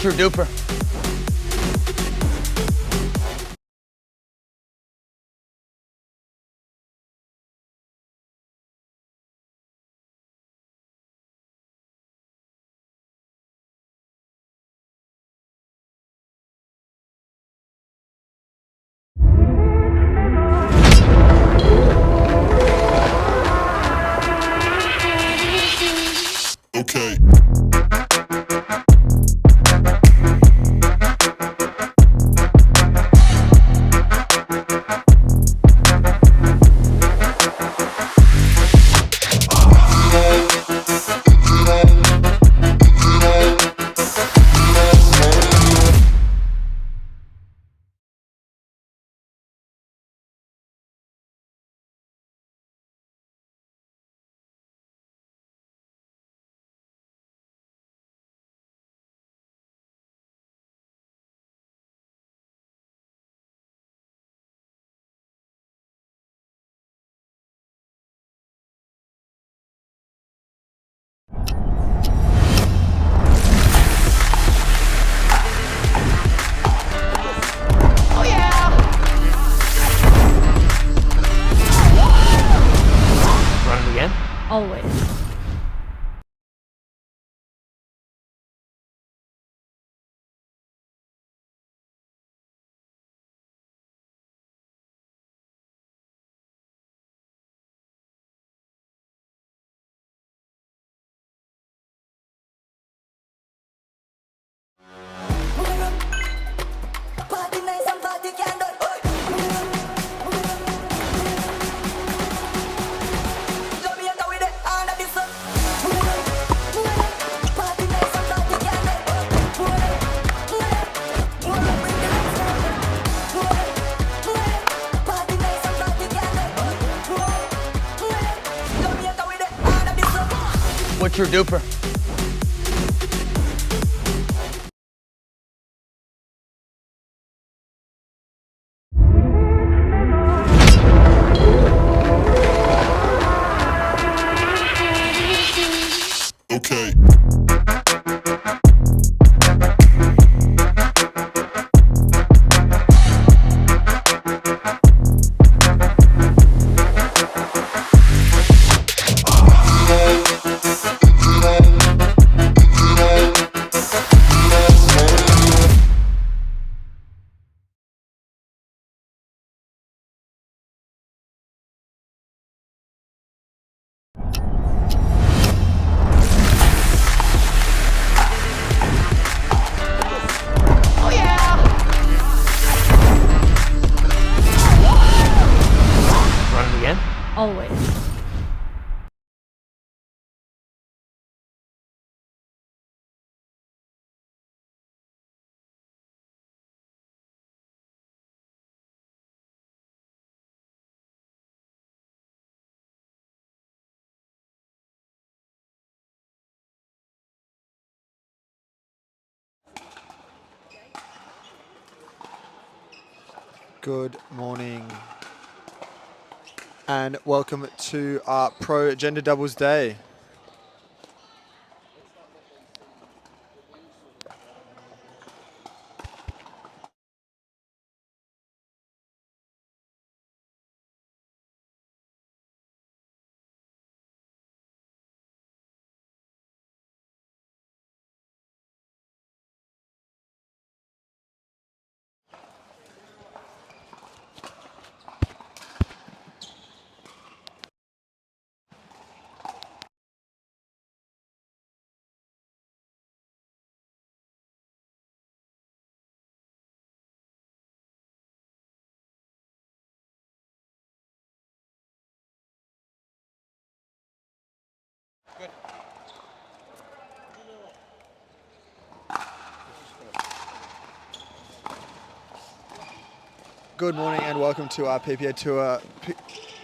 What's your DUPR? Okay. Running again? Always. What's your DUPR? Okay. Running again? Always. Good morning and welcome to our Pro Gender Doubles Day. Good morning and welcome to our PPA Tour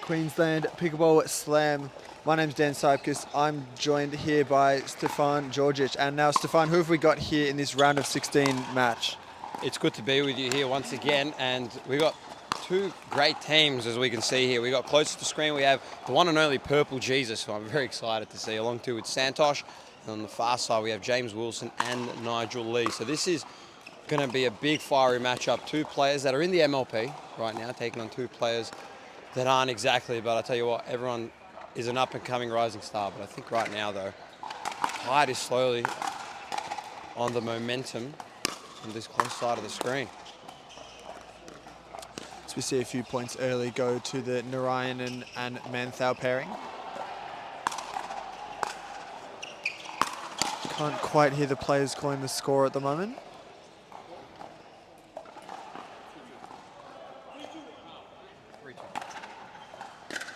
Queensland Pickleball Slam. My name's Dan Cypkis. I'm joined here by Stefan Georgic. And now, Stefan, who have we got here in this round of 16 match? It's good to be with you here once again, and we've got two great teams, as we can see here. We got close to the screen, we have the one and only Purple Jesus, who I'm very excited to see, along too with Santosh And on the far side, we have James Wilson and Nigel Lee. So this is going to be a big fiery matchup. Two players that are in the MLP right now, taking on two players that aren't exactly. But I tell you what, everyone is an up-and-coming rising star. But I think right now, though, Tide is slowly on the momentum on this close side of the screen. So we see a few points early go to the Narayanan and Manthau pairing. Can't quite hear the players calling the score at the moment.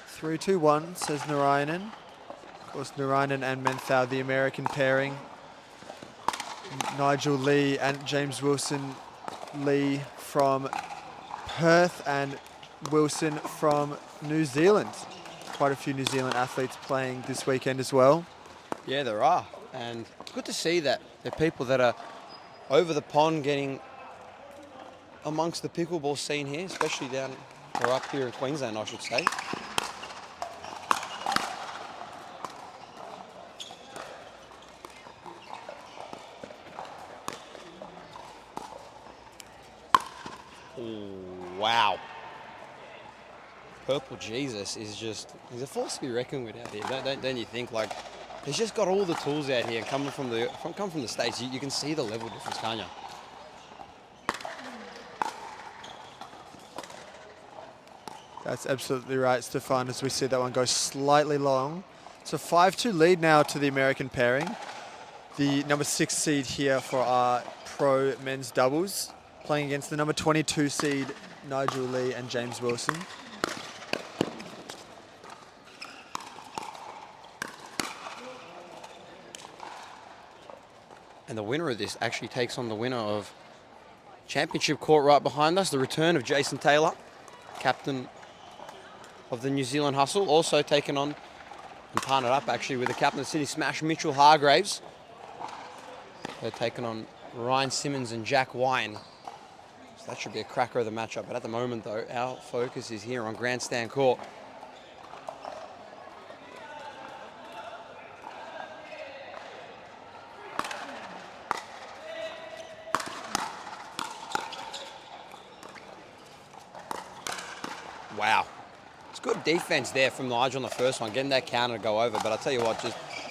Three, 2-1, says Narayanan. Of course, Narayanan and Manthau, the American pairing. Nigel Lee and James Wilson. Lee from Perth and Wilson from New Zealand. Quite a few New Zealand athletes playing this weekend as well. Yeah, there are. And good to see that there are people that are over the pond getting amongst the pickleball scene here, especially down or up here in Queensland, I should say. Wow. Purple Jesus is just, he's a force to be reckoned with out here, don't you think? Like, he's just got all the tools out here, coming from the States. You can see the level difference, can't you? That's absolutely right, Stefan, as we see that one go slightly long. It's a 5-2 lead now to the American pairing. The number 6 seed here for our pro men's doubles, playing against the number 22 seed, Nigel Lee and James Wilson. And the winner of this actually takes on the winner of championship court right behind us, the return of Jason Taylor, captain of the New Zealand Hustle, also taken on and partnered up actually with the captain of City Smash, Mitchell Hargraves. They're taking on Ryan Simmons and Jack Wine. So that should be a cracker of the matchup. But at the moment, though, our focus is here on Grandstand Court. Wow. It's good defense there from Nigel on the first one, getting that counter to go over. But I'll tell you what,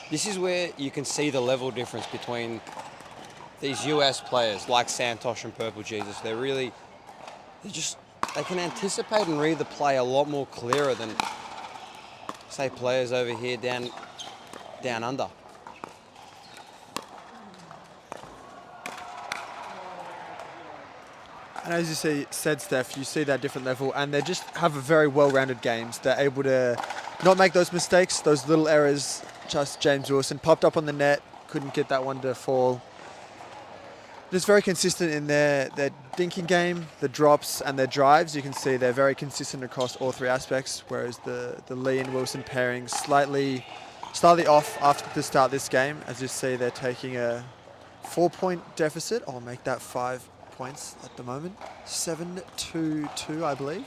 this is where you can see the level difference between these US players like Santosh and Purple Jesus. They can anticipate and read the play a lot more clearer than, say, players over here down under. And as you said, Steph, you see that different level, and they just have a very well-rounded games. They're able to not make those mistakes, those little errors. Just James Wilson popped up on the net, couldn't get that one to fall. Just very consistent in their dinking game, the drops and their drives. You can see they're very consistent across all three aspects, whereas the Lee and Wilson pairing slightly off after the start of this game. As you see, they're taking a 4-point deficit. I'll make that 5 points at the moment. 7-2-2, I believe.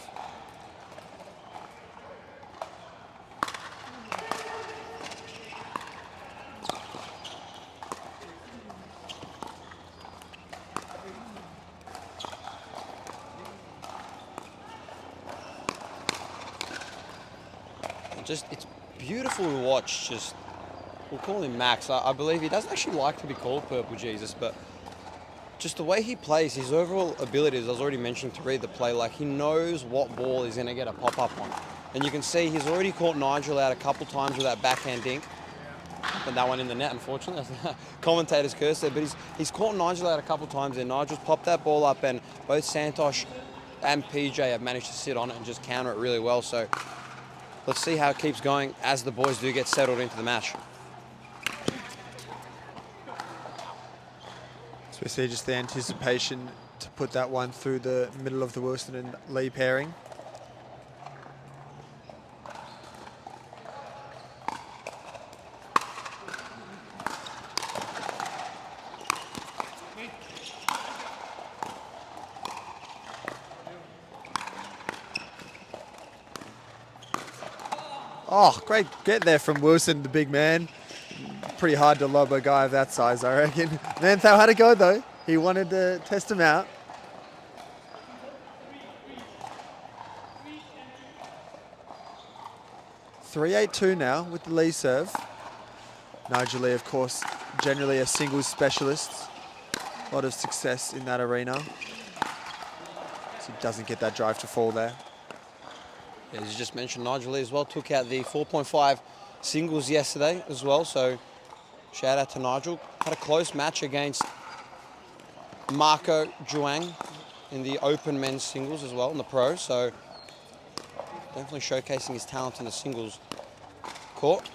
It's beautiful to watch. We'll call him Max. I believe he doesn't actually like to be called Purple Jesus, but just the way he plays, his overall abilities, I was already mentioning, to read the play, like he knows what ball he's going to get a pop-up on. And you can see he's already caught Nigel out a couple times with that backhand dink. And that one in the net, unfortunately. That's the commentator's curse there. But he's caught Nigel out a couple times and Nigel's popped that ball up, and both Santosh and PJ have managed to sit on it and just counter it really well. So let's see how it keeps going as the boys do get settled into the match. So we see just the anticipation to put that one through the middle of the Wilson and Lee pairing. Oh, great get there from Wilson, the big man. pretty hard to lob a guy of that size, I reckon. Manthal had a go though. He wanted to test him out. (3-8-2) now with the Lee serve. Nigel Lee, of course, generally a singles specialist. A lot of success in that arena. So he doesn't get that drive to fall there. As you just mentioned, Nigel Lee as well took out the 4.5 singles yesterday as well. So shout out to Nigel. Had a close match against Marco Zhuang in the open men's singles as well in the pro. So definitely showcasing his talent in the singles court.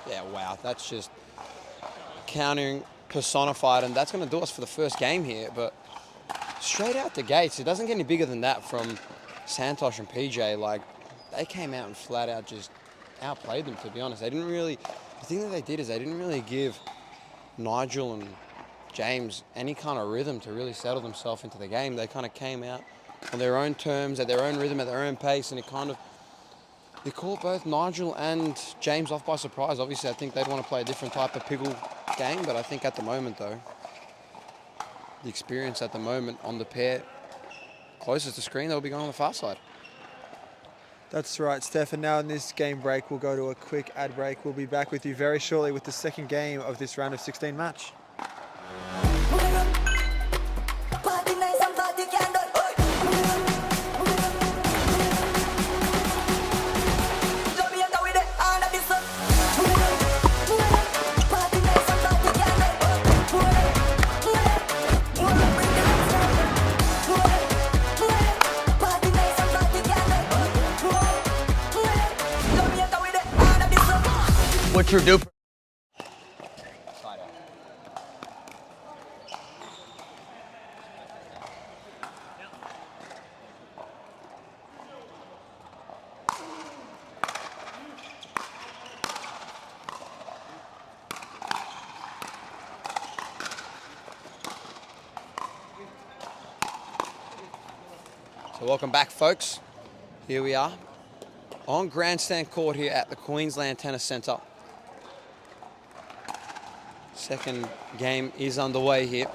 Yeah, wow, that's just countering personified, and that's going to do us for the first game here. But straight out the gates, it doesn't get any bigger than that from Santosh and PJ. Like, they came out and flat out just outplayed them, to be honest. They didn't really, the thing that they did is they didn't really give Nigel and James any kind of rhythm to really settle themselves into the game. They kind of came out on their own terms, at their own rhythm, at their own pace, and it caught both Nigel and James off by surprise. Obviously, I think they'd want to play a different type of pickle game, but I think at the moment, though, the experience at the moment on the pair closest to screen, they'll be going on the far side. That's right, Steph. And now in this game break, we'll go to a quick ad break. We'll be back with you very shortly with the second game of this round of 16 match. What's your DUPR? So welcome back, folks. Here we are on Grandstand court here at the Queensland Tennis Centre. Second game is underway here.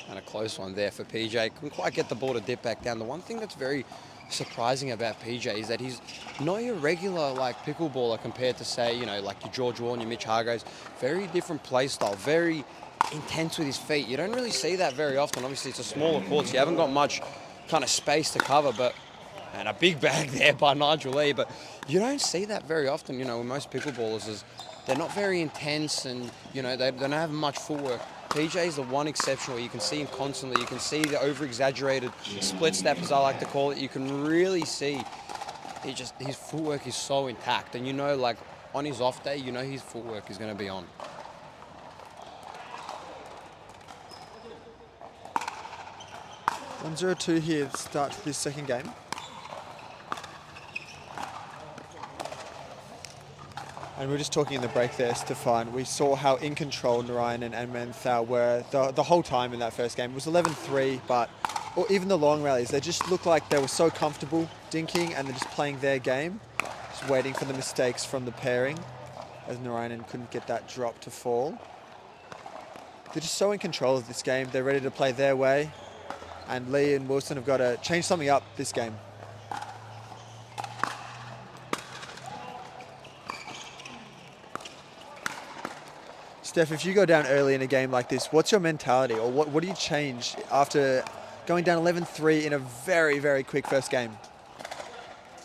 And a close one there for PJ. Couldn't quite get the ball to dip back down. The one thing that's very surprising about PJ is that he's not your regular like pickleballer compared to, say, you know, like your George Wall and your Mitch Hargraves. Very different play style, very intense with his feet. You don't really see that very often. Obviously, it's a smaller court, so you haven't got much kind of space to cover, but and a big bag there by Nigel Lee, but you don't see that very often, you know, with most pickleballers. Is they're not very intense and, you know, they don't have much footwork. PJ is the one exception where you can see him constantly. You can see the over-exaggerated split step, as I like to call it. You can really see his footwork is so intact. And, you know, like on his off day, you know his footwork is going to be on. (1-0-2) here to start this second game. And we were just talking in the break there, Stefan. We saw how in control Narayanan and Manthal were the whole time in that first game. It was 11-3, but or even the long rallies, they just looked like they were so comfortable dinking and they're just playing their game, just waiting for the mistakes from the pairing, as Narayanan couldn't get that drop to fall. They're just so in control of this game. They're ready to play their way, and Lee and Wilson have got to change something up this game. Steph, if you go down early in a game like this, what's your mentality, or what do you change after going down 11-3 in a very, very quick first game?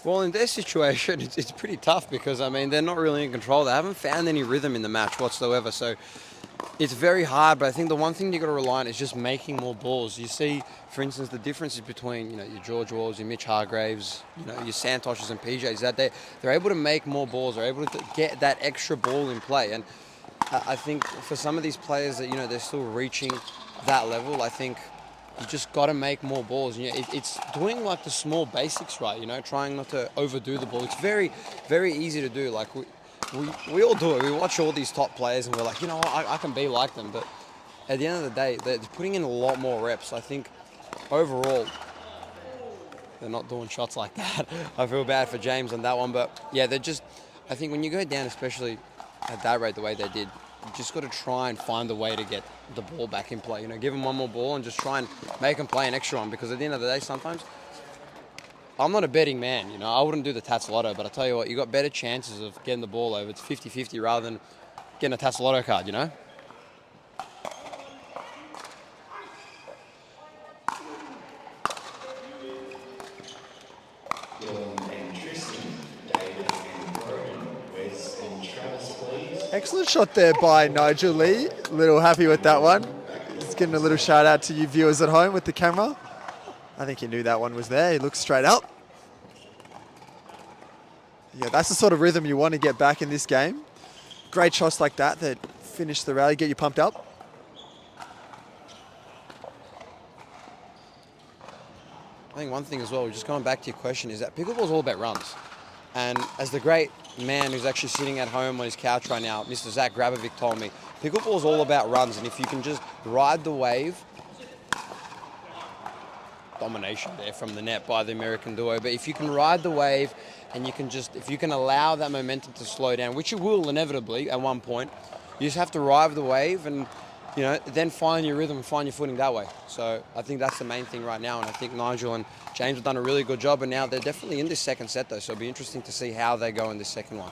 Well, in their situation, it's pretty tough because, I mean, they're not really in control. They haven't found any rhythm in the match whatsoever, so it's very hard. But I think the one thing you've got to rely on is just making more balls. You see, for instance, the differences between, you know, your George Walls, your Mitch Hargraves, you know, your Santoshes and PJs, that they're able to make more balls. They're able to get that extra ball in play. And I think for some of these players that, you know, they're still reaching that level, I think you just got to make more balls. You know, it's doing like the small basics right, you know, trying not to overdo the ball. It's very, very easy to do. Like we all do it. We watch all these top players and we're like, you know what, I can be like them. But at the end of the day, they're putting in a lot more reps. I think overall, they're not doing shots like that. I feel bad for James on that one. But yeah, I think when you go down, especially at that rate, the way they did, you just got to try and find a way to get the ball back in play. Give them one more ball and just try and make them play an extra one. Because at the end of the day, sometimes, I'm not a betting man, I wouldn't do the Tats Lotto, but I tell you what, you got better chances of getting the ball over. It's 50-50 rather than getting a Tats Lotto card, Excellent shot there by Nigel Lee. A little happy with that one. Just getting a little shout out to you viewers at home with the camera. I think he knew that one was there. He looked straight up. Yeah, that's the sort of rhythm you want to get back in this game. Great shots like that finish the rally, get you pumped up. I think one thing as well, just going back to your question, is that pickleball is all about runs. And as the great man who's actually sitting at home on his couch right now, Mr. Zach Grabovic, told me, pickleball is all about runs. And if you can just ride the wave, domination there from the net by the American duo, but if you can ride the wave and if you can allow that momentum to slow down, which it will inevitably at one point, you just have to ride the wave and then find your rhythm and find your footing that way. So I think that's the main thing right now, and I think Nigel and James have done a really good job, and now they're definitely in this second set though, so it'll be interesting to see how they go in this second one.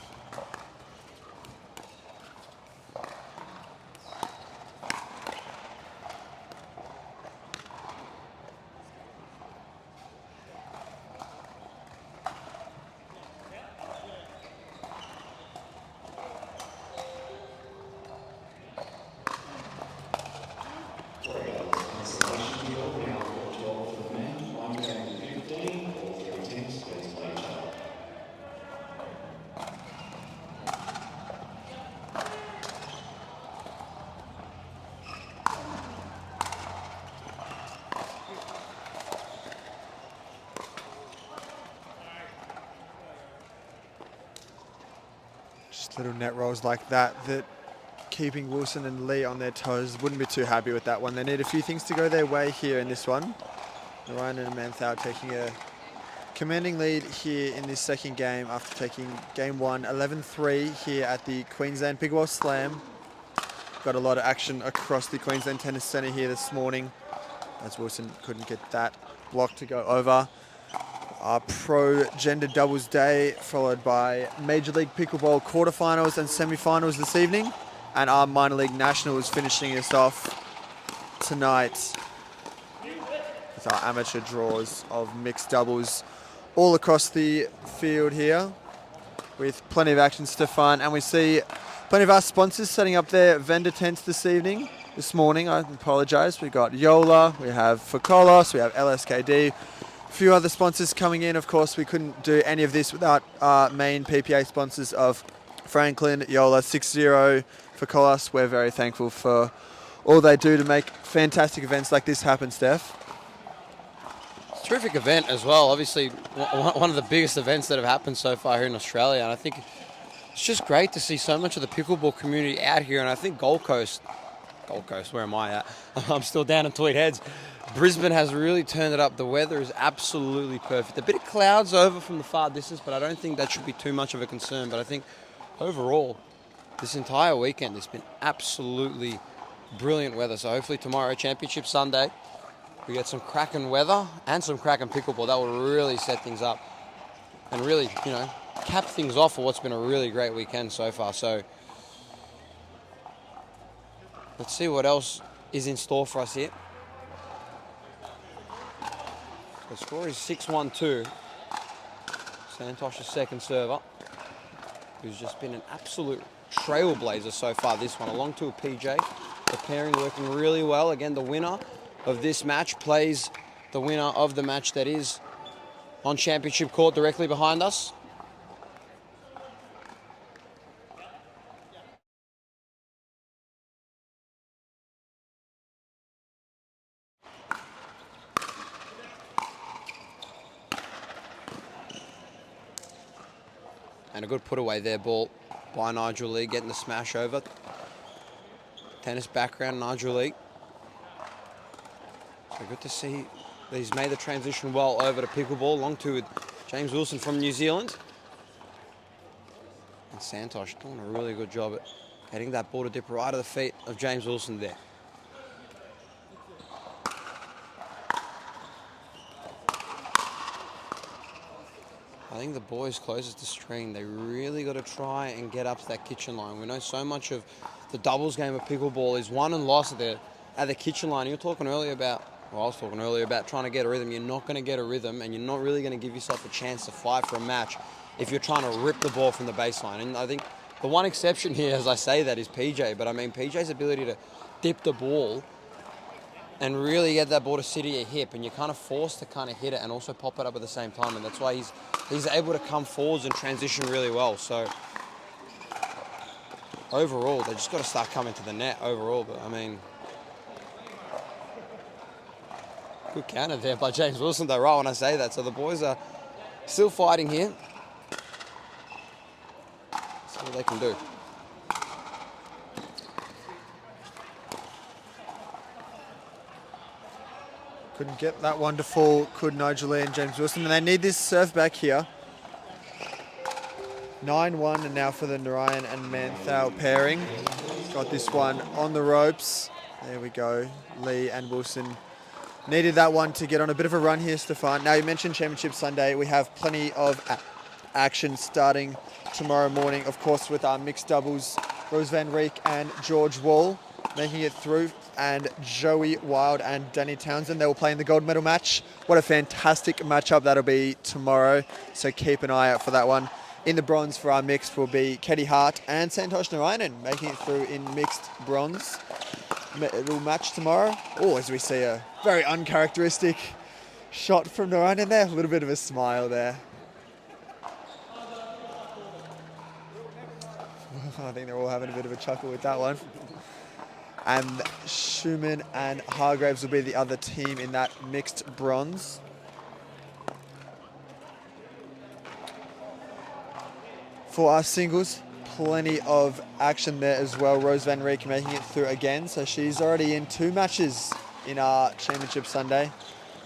Little net rolls like that keeping Wilson and Lee on their toes. Wouldn't be too happy with that one. They need a few things to go their way here in this one. Ryan and Manthau taking a commanding lead here in this second game after taking game one 11-3 here at the Queensland Pickleball Slam. Got a lot of action across the Queensland Tennis Centre here this morning as Wilson couldn't get that block to go over. Our pro gender doubles day, followed by Major League Pickleball quarterfinals and semifinals this evening, and our minor league nationals finishing us off tonight with our amateur draws of mixed doubles all across the field here, with plenty of action, Stefan, and we see plenty of our sponsors setting up their vendor tents this morning. I apologise. We've got Yola, we have Focolos, we have LSKD. A few other sponsors coming in. Of course, we couldn't do any of this without our main PPA sponsors of Franklin, Yola, 60, Focolos. We're very thankful for all they do to make fantastic events like this happen, Steph. It's a terrific event as well. Obviously, one of the biggest events that have happened so far here in Australia. And I think it's just great to see so much of the pickleball community out here. And I think Gold Coast, where am I at? I'm still down in Tweed Heads. Brisbane has really turned it up. The weather is absolutely perfect. A bit of clouds over from the far distance, but I don't think that should be too much of a concern. But I think overall, this entire weekend has been absolutely brilliant weather. So hopefully tomorrow, Championship Sunday, we get some cracking weather and some cracking pickleball. That will really set things up and really, cap things off for what's been a really great weekend so far. So let's see what else is in store for us here. The score is 6-1-2. Santosh's second server, who's just been an absolute trailblazer so far this one. Along to a PJ. The pairing working really well. Again, the winner of this match plays the winner of the match that is on championship court directly behind us. And a good put away there ball by Nigel Lee, getting the smash over. Tennis background, Nigel Lee. So good to see that he's made the transition well over to pickleball, long to with James Wilson from New Zealand. And Santosh doing a really good job at getting that ball to dip right at the feet of James Wilson there. I think the boys closest to string, they really got to try and get up to that kitchen line. We know so much of the doubles game of pickleball is won and lost at the kitchen line. You were talking earlier about, well, I was talking earlier about trying to get a rhythm. You're not going to get a rhythm, and you're not really going to give yourself a chance to fight for a match if you're trying to rip the ball from the baseline. And I think the one exception here, as I say that, is PJ. But I mean, PJ's ability to dip the ball and really get that ball to sit at your hip, and you're kind of forced to kind of hit it and also pop it up at the same time, and that's why he's able to come forwards and transition really well. So overall, they just got to start coming to the net overall. But I mean, good counter there by James Wilson, though, right when I say that. So the boys are still fighting here. See what they can do. Couldn't get that one to fall, could Nigel and James Wilson. And they need this serve back here. 9-1 and now for the Narayan and Manthau pairing. Got this one on the ropes. There we go. Lee and Wilson needed that one to get on a bit of a run here, Stefan. Now, you mentioned Championship Sunday. We have plenty of action starting tomorrow morning, of course, with our mixed doubles. Rose Van Reek and George Wall making it through, and Joey Wild and Danny Townsend. They will play in the gold medal match. What a fantastic matchup that'll be tomorrow, so keep an eye out for that one. In the bronze for our mixed will be Keddy Hart and Santosh Narayanan making it through in mixed bronze. It'll match tomorrow. Oh, as we see a very uncharacteristic shot from Narayanan there. A little bit of a smile there. I think they're all having a bit of a chuckle with that one. And Schumann and Hargraves will be the other team in that mixed bronze. For our singles, plenty of action there as well. Rose Van Reek making it through again, so she's already in 2 matches in our Championship Sunday.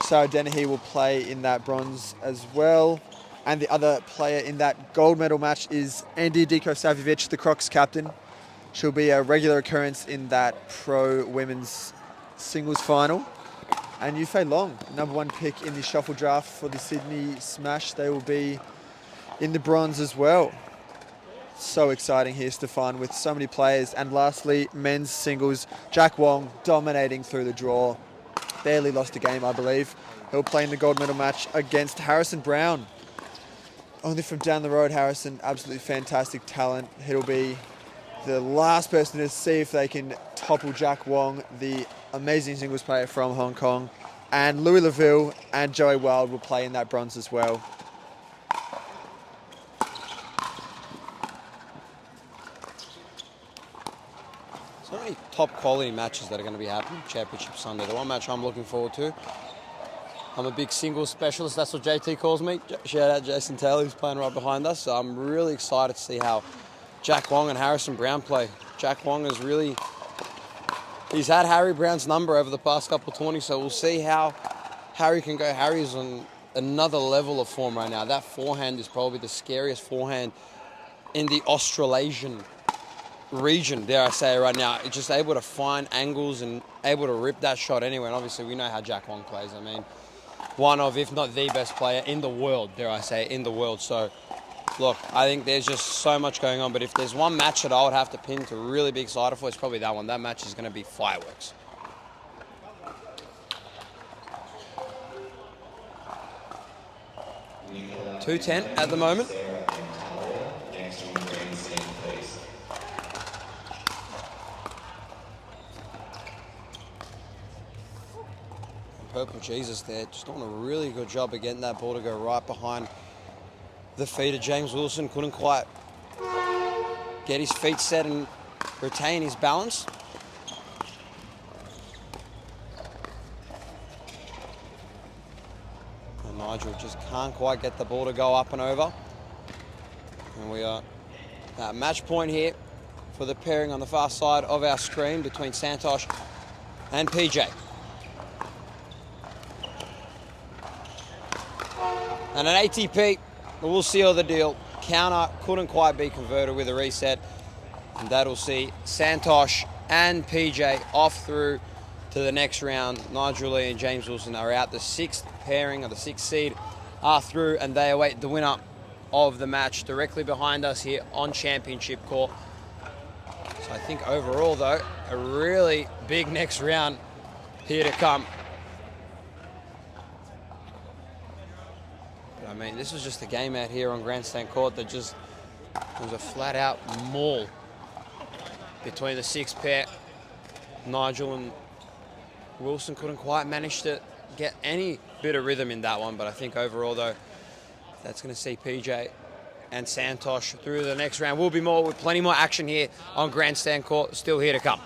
Sarah Dennehy will play in that bronze as well. And the other player in that gold medal match is Andy Diko-Savjevic, the Crocs captain. She'll be a regular occurrence in that pro women's singles final. And Yufei Long, #1 pick in the shuffle draft for the Sydney Smash. They will be in the bronze as well. So exciting here, Stefan, with so many players. And lastly, men's singles, Jack Wong dominating through the draw. Barely lost a game, I believe. He'll play in the gold medal match against Harrison Brown. Only from down the road, Harrison, absolutely fantastic talent. He'll be the last person to see if they can topple Jack Wong, the amazing singles player from Hong Kong. And Louis Laville and Joey Wild will play in that bronze as well. So many top quality matches that are going to be happening Championship Sunday. The one match I'm looking forward to, I'm a big singles specialist, that's what JT calls me. Shout out Jason Taylor, who's playing right behind us. So I'm really excited to see how Jack Wong and Harrison Brown play. Jack Wong has really, he's had Harry Brown's number over the past couple of tourneys, so we'll see how Harry can go. Harry's on another level of form right now. That forehand is probably the scariest forehand in the Australasian region, dare I say, right now. It's just able to find angles and able to rip that shot anywhere. And obviously we know how Jack Wong plays. I mean, one of, if not the best player in the world, dare I say, in the world. So look, I think there's just so much going on, but if there's one match that I would have to pin to really be excited for, it's probably that one. That match is going to be fireworks. .210 at the moment. Purple Jesus there, just doing a really good job of getting that ball to go right behind the feet of James Wilson. Couldn't quite get his feet set and retain his balance. And Nigel just can't quite get the ball to go up and over. And we are at match point here for the pairing on the far side of our screen between Santosh and PJ. And an ATP will seal the deal. Counter couldn't quite be converted with a reset. And that'll see Santosh and PJ off through to the next round. Nigel Lee and James Wilson are out. The sixth pairing, or the sixth seed, are through, and they await the winner of the match directly behind us here on Championship Court. So I think overall, though, a really big next round here to come. But I mean, this was just a game out here on Grandstand Court that just was a flat-out maul between the sixth pair. Nigel and Wilson couldn't quite manage to get any bit of rhythm in that one, but I think overall, though, that's going to see PJ and Santosh through the next round. Will be more with plenty more action here on Grandstand Court, still here to come.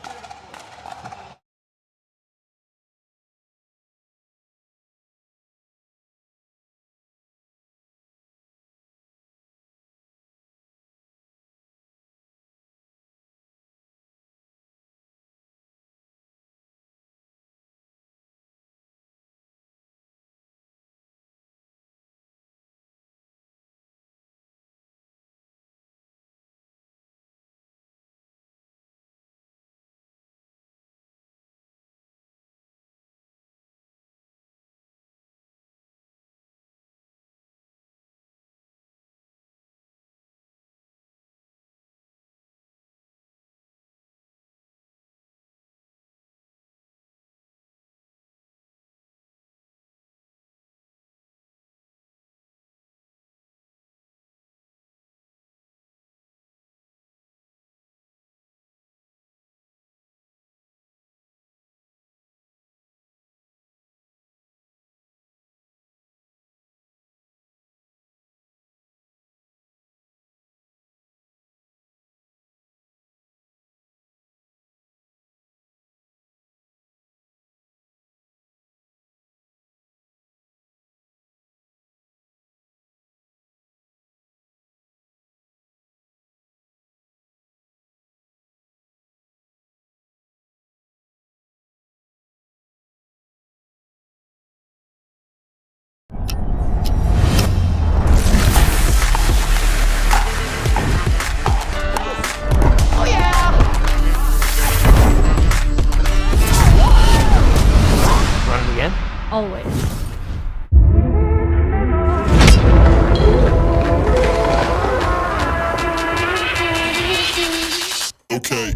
Running again? Always. Okay.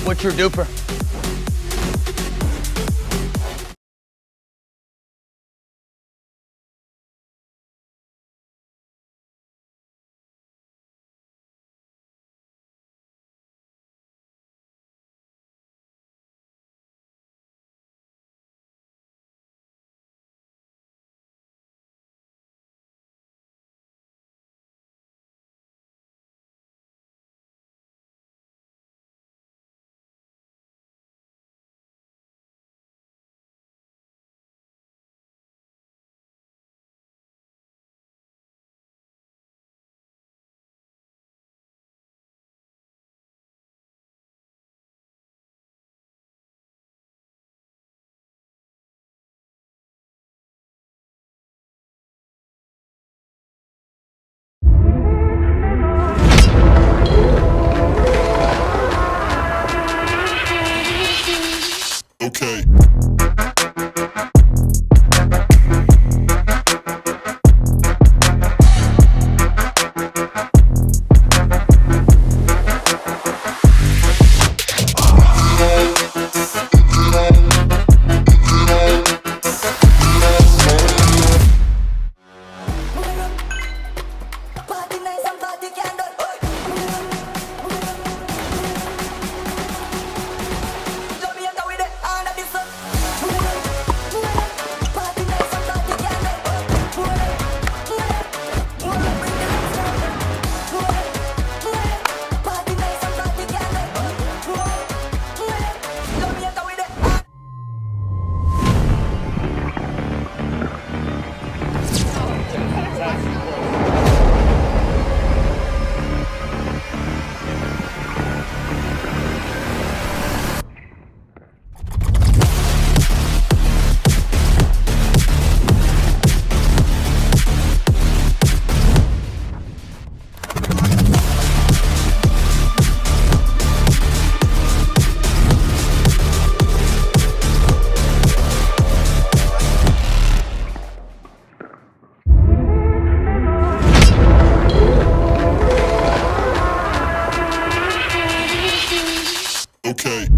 What's your DUPR? okay.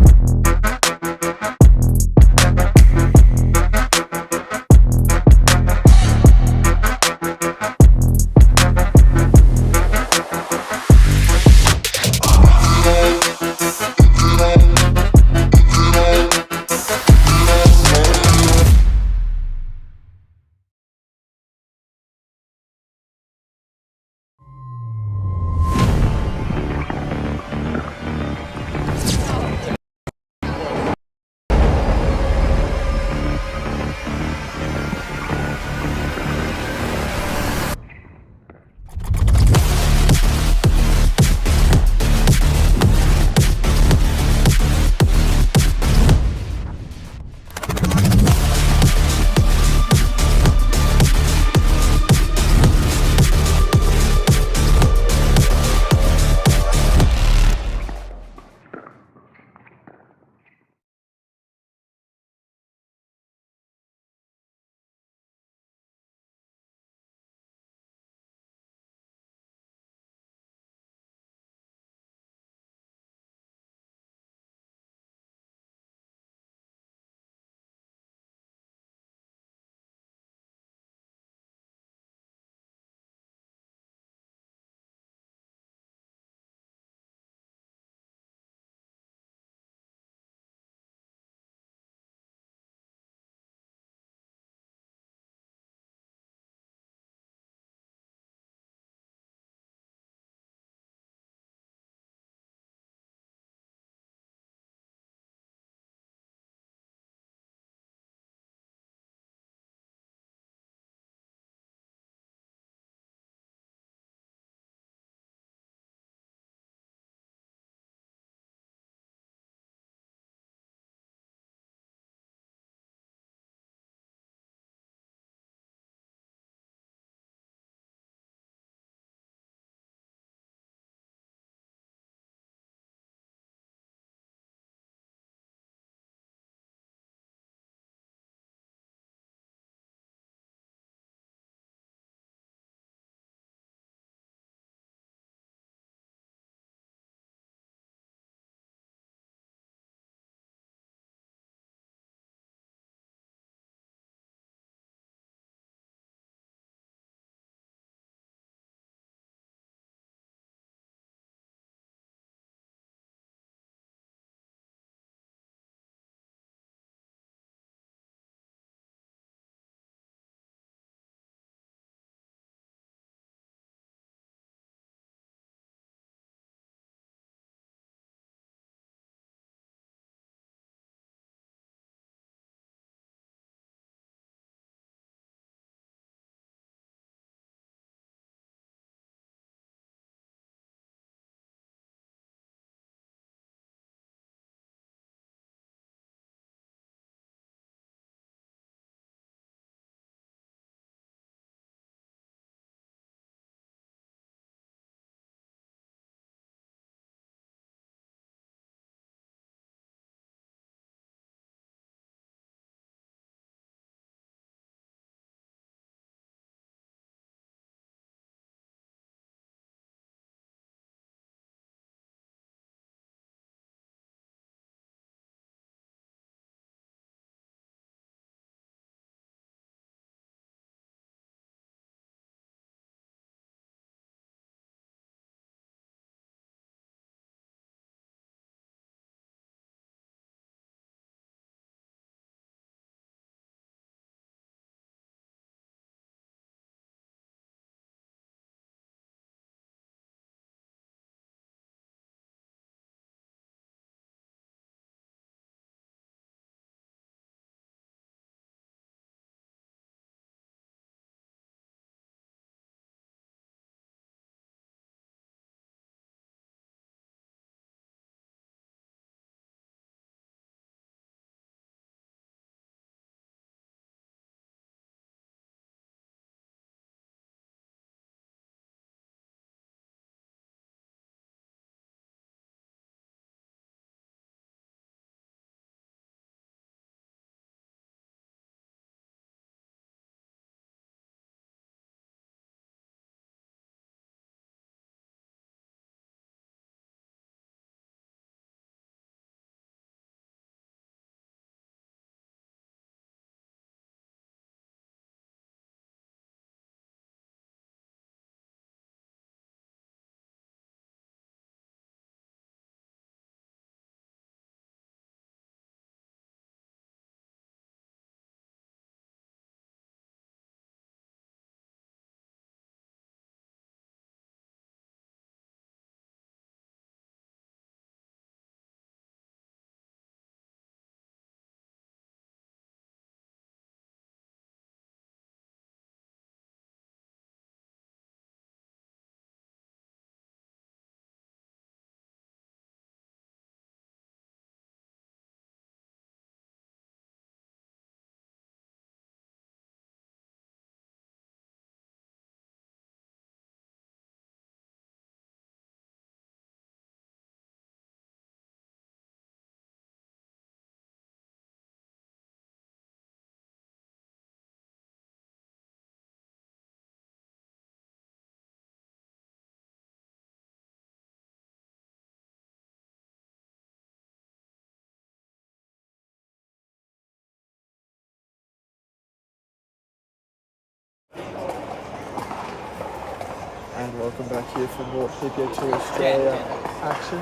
and welcome back here for more PPA 2 Australia action.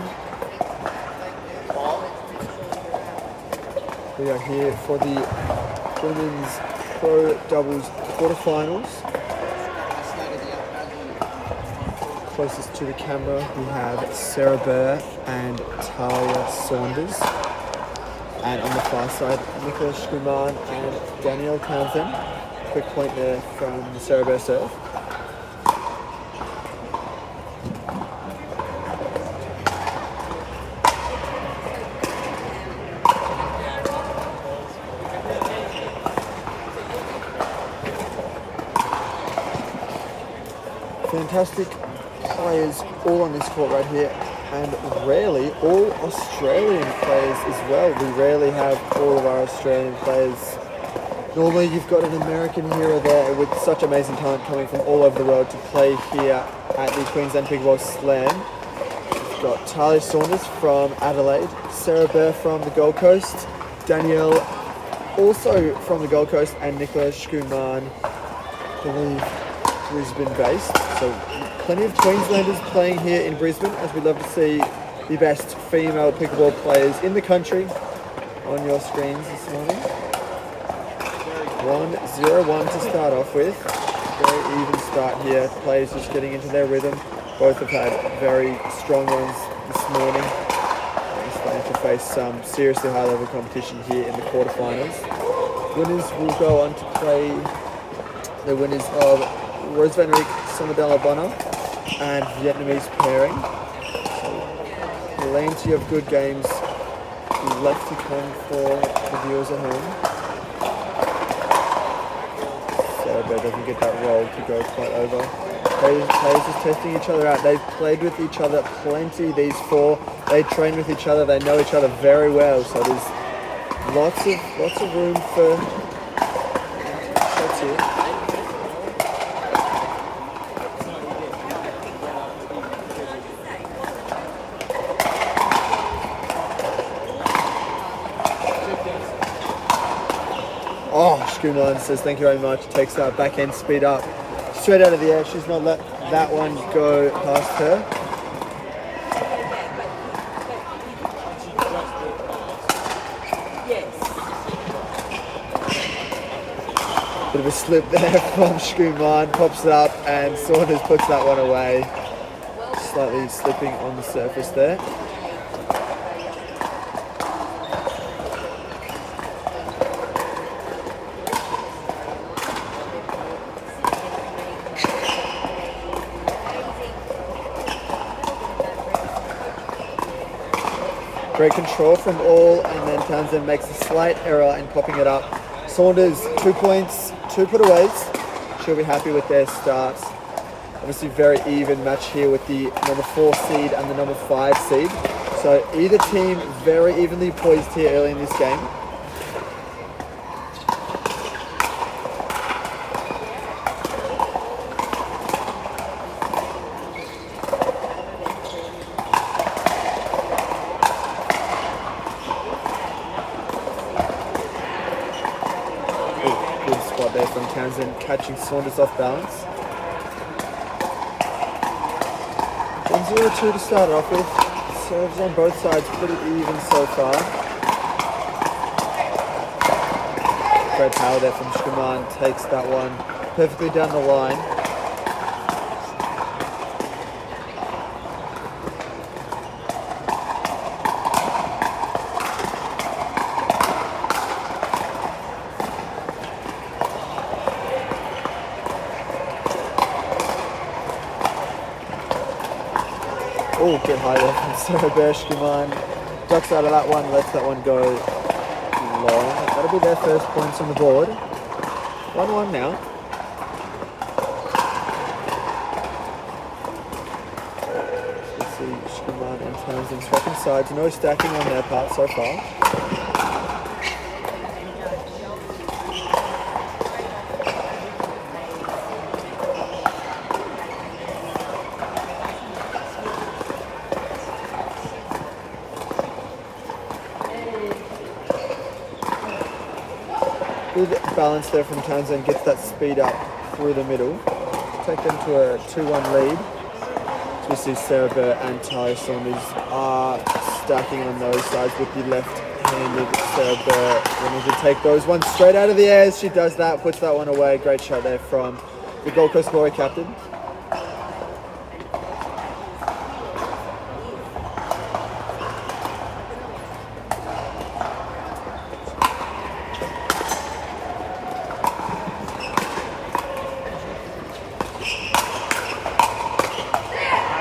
We are here for the women's pro doubles quarterfinals. Closest to the camera we have Sarah Burr and Talia Saunders. And on the far side, Nicola Schumann and Danielle Townsend. Quick point there from the Sarah Burr serve. Fantastic players all on this court right here, and rarely all Australian players as well. We rarely have all of our Australian players. Normally you've got an American here or there with such amazing talent coming from all over the world to play here at the Queensland Pickleball Slam. We've got Talia Saunders from Adelaide, Sarah Burr from the Gold Coast, Danielle also from the Gold Coast, and Nicola Schumann, I believe, Brisbane based. So plenty of Queenslanders playing here in Brisbane, as we love to see the best female pickleball players in the country on your screens this morning. 1-0-1 to start off with. Very even start here. Players just getting into their rhythm. Both have had very strong ones this morning. They're starting to face some seriously high level competition here in the quarterfinals. Winners will go on to play the winners of Rose Van Rijk, Somerdella Bonner and Vietnamese pairing. So plenty of good games left to come for the viewers at home. Sarah Burr doesn't get that roll to go quite over. Players just testing each other out. They've played with each other plenty, these four. They train with each other, they know each other very well, so there's lots of room for shots here. Oh, Schumann says thank you very much. Takes that backhand speed up straight out of the air. She's not let that one go past her. Bit of a slip there from Schumann. Pops it up and Saunders puts that one away. Slightly slipping on the surface there. Great control from all, and then Townsend makes a slight error in popping it up. Saunders, 2 points, 2 putaways. She'll be happy with their starts. Obviously very even match here with the number 4 seed and the number 5 seed. So either team very evenly poised here early in this game. There from Townsend, catching Saunders off balance. 1-0-2 to start off with. Serves on both sides pretty even so far. Great power there from Schumann, takes that one perfectly down the line. Oh, good high there from Sarah Burr. Schumann ducks out of that one, lets that one go long. That'll be their first points on the board. 1-1 now. Let's see, Schumann and Townsend swapping sides. No stacking on their part so far. Good balance there from Townsend, gets that speed up through the middle. take them to a 2-1 lead. We see Sarah Burr and Ty Saunders are stacking on those sides with the left-handed Sarah Burr. Wanting to take those ones straight out of the air. She does that, puts that one away. Great shot there from the Gold Coast Glory captain.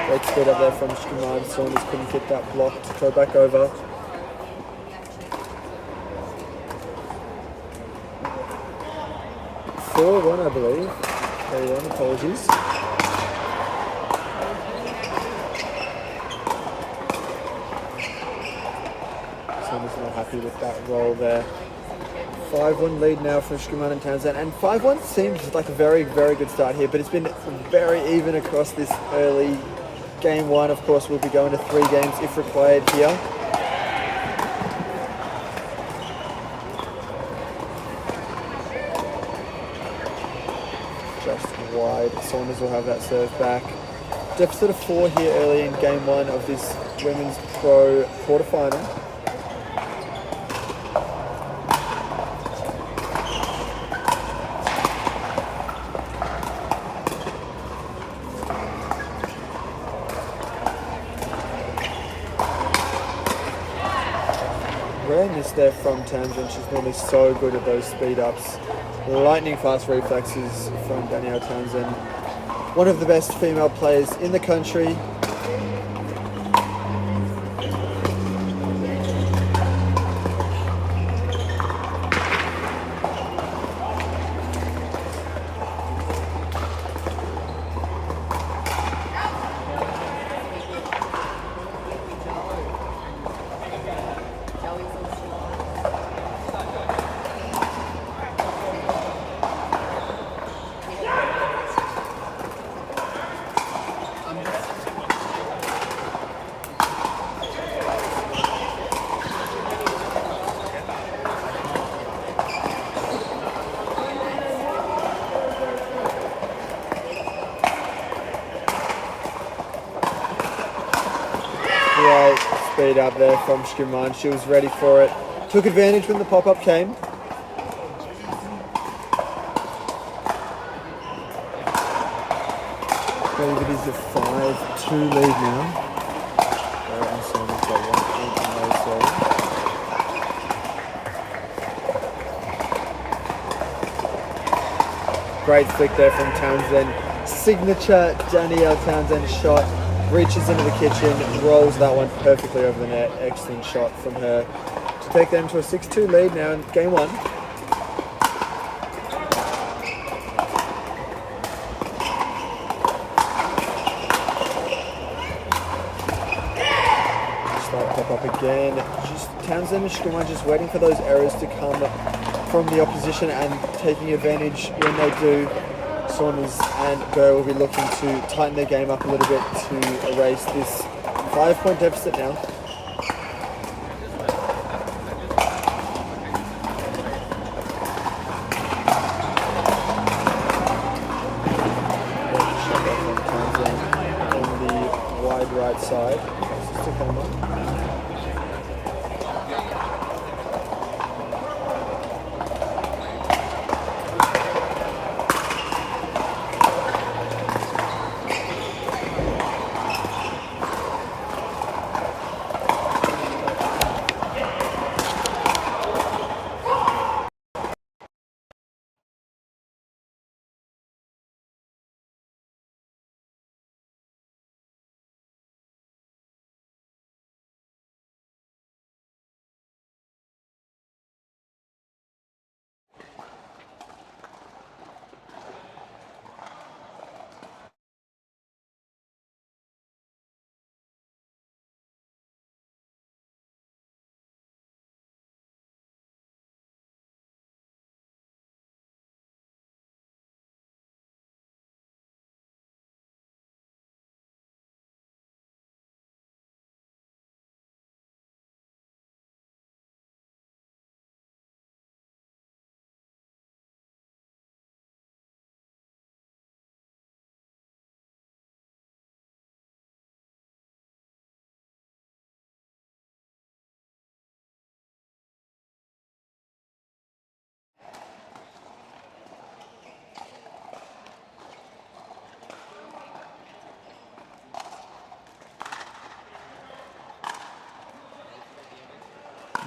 Great speed up there from Shkuman. Saunders couldn't get that block to throw back over. Four-one, I believe. Carry on, apologies. Saunders not happy with that roll there. 5-1 lead now for Shkuman and Townsend, and 5-1 seems like a very, very good start here, but it's been very even across this early game one. Of course, we'll be going to 3 games if required here. Just wide. Saunders will have that serve back. Deficit of 4 here early in game one of this women's pro quarterfinal. Rare miss there from Townsend. She's normally so good at those speed ups. Lightning fast reflexes from Danielle Townsend. One of the best female players in the country. Great speed up there from Shkuman. She was ready for it. Took advantage when the pop-up came. I believe it is a 5-2 lead now. And Saunders got 1 point in those serves. Great flick there from Townsend. Signature Danielle Townsend shot. Reaches into the kitchen, rolls that one perfectly over the net. Excellent shot from her to take them to a 6-2 lead now in game one. Start pop up again. Just Townsend and Shkuman just waiting for those errors to come from the opposition and taking advantage when they do. Saunders and Burr will be looking to tighten their game up a little bit to erase this 5-point deficit now. Shot there from Townsend on the wide right side. Still coming on.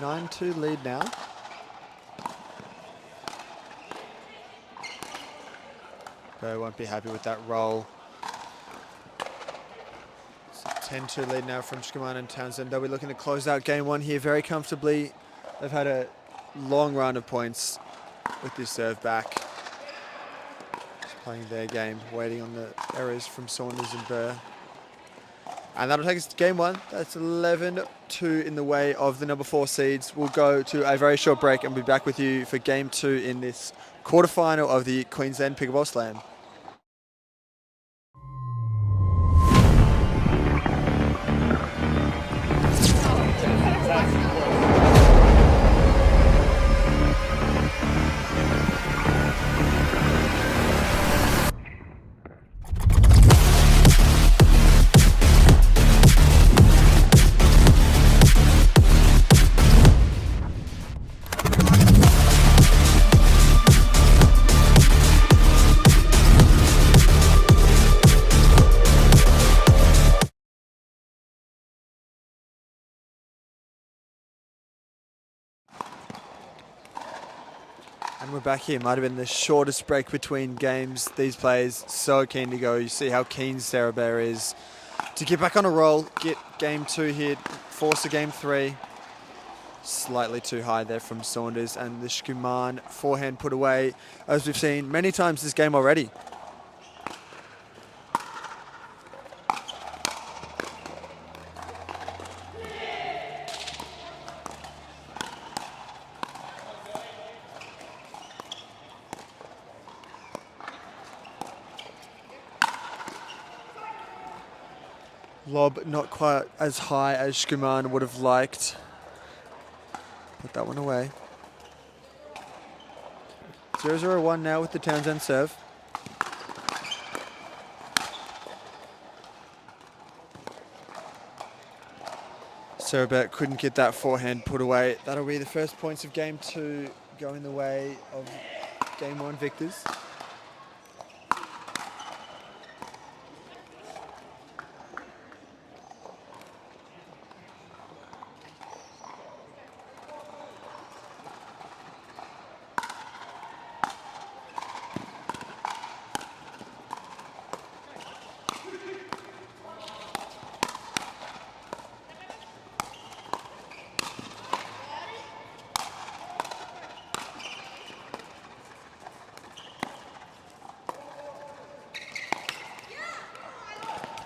9-2 lead now. Burr won't be happy with that roll. 10-2 lead now from Shkuman and Townsend. They'll be looking to close out game one here very comfortably. They've had a long run of points with this serve back. Just playing their game, waiting on the errors from Saunders and Burr. And that'll take us to game one. That's 11-2 in the way of the number 4 seeds. We'll go to a very short break and be back with you for game 2 in this quarterfinal of the Queensland Pickleball Slam. And we're back here. Might have been the shortest break between games. These players so keen to go. You see how keen Sarah Bear is to get back on a roll, get game 2 here, force a game 3. Slightly too high there from Saunders, and the Shkuman forehand put away, as we've seen many times this game already. Lob not quite as high as Shkuman would have liked. Put that one away. 0-0-1 now with the Townsend serve. Sarabet couldn't get that forehand put away. That'll be the first points of game 2 going the way of game 1 victors.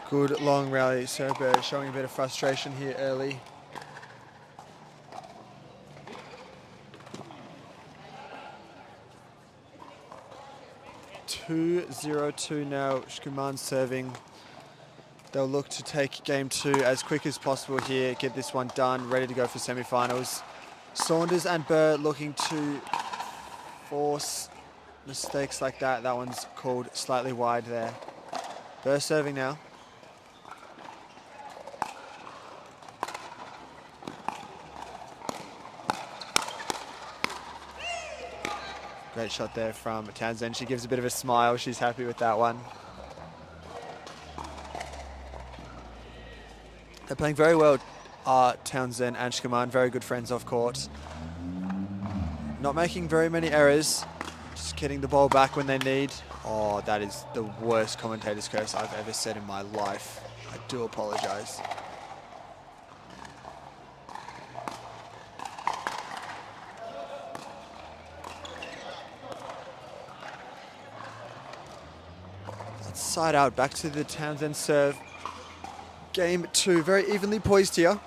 Good long rally. Sarah showing a bit of frustration here early. (2-0-2) now. Shkuman serving. They'll look to take game 2 as quick as possible here. Get this one done. Ready to go for semi-finals. Saunders and Burr looking to force mistakes like that. That one's called slightly wide there. Burr serving now. Great shot there from Townsend. She gives a bit of a smile. She's happy with that one. They're playing very well, Townsend and Shkuman. Very good friends off court. Not making very many errors. Just getting the ball back when they need. Oh, that is the worst commentator's curse I've ever said in my life. I do apologize. Side out, back to the Townsend serve. Game 2, very evenly poised here.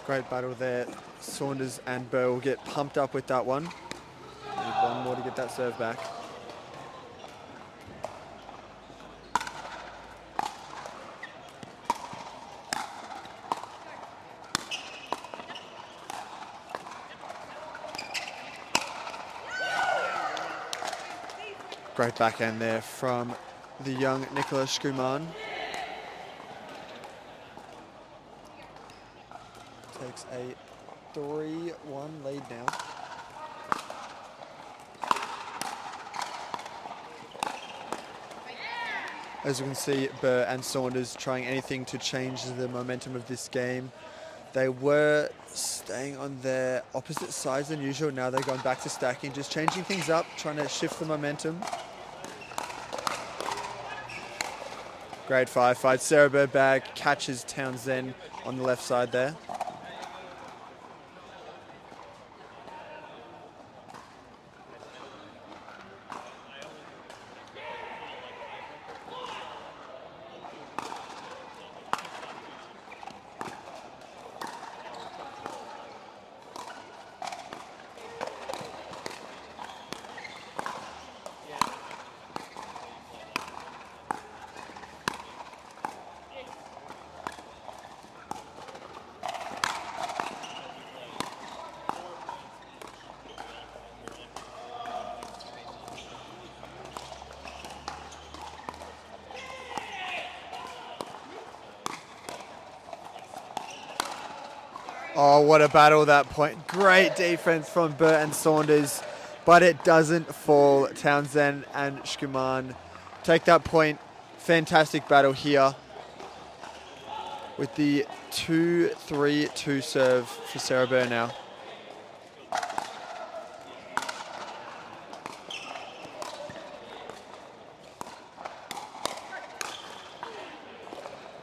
Great battle there. Saunders and Burr will get pumped up with that one. Need one more to get that serve back. Great backhand there from the young Nicholas Skuman. Takes a 3-1 lead now. As you can see, Burr and Saunders trying anything to change the momentum of this game. They were staying on their opposite sides than usual. Now they're going back to stacking, just changing things up, trying to shift the momentum. Great fight. Sarah Burr bag catches Townsend on the left side there. Oh, what a battle that point. Great defense from Burr and Saunders, but it doesn't fall. Townsend and Skuman take that point. Fantastic battle here with the 2-3-2 serve for Sarah Burr now.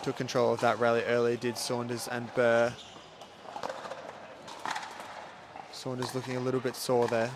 Took control of that rally early, did Saunders and Burr. Saunders looking a little bit sore there.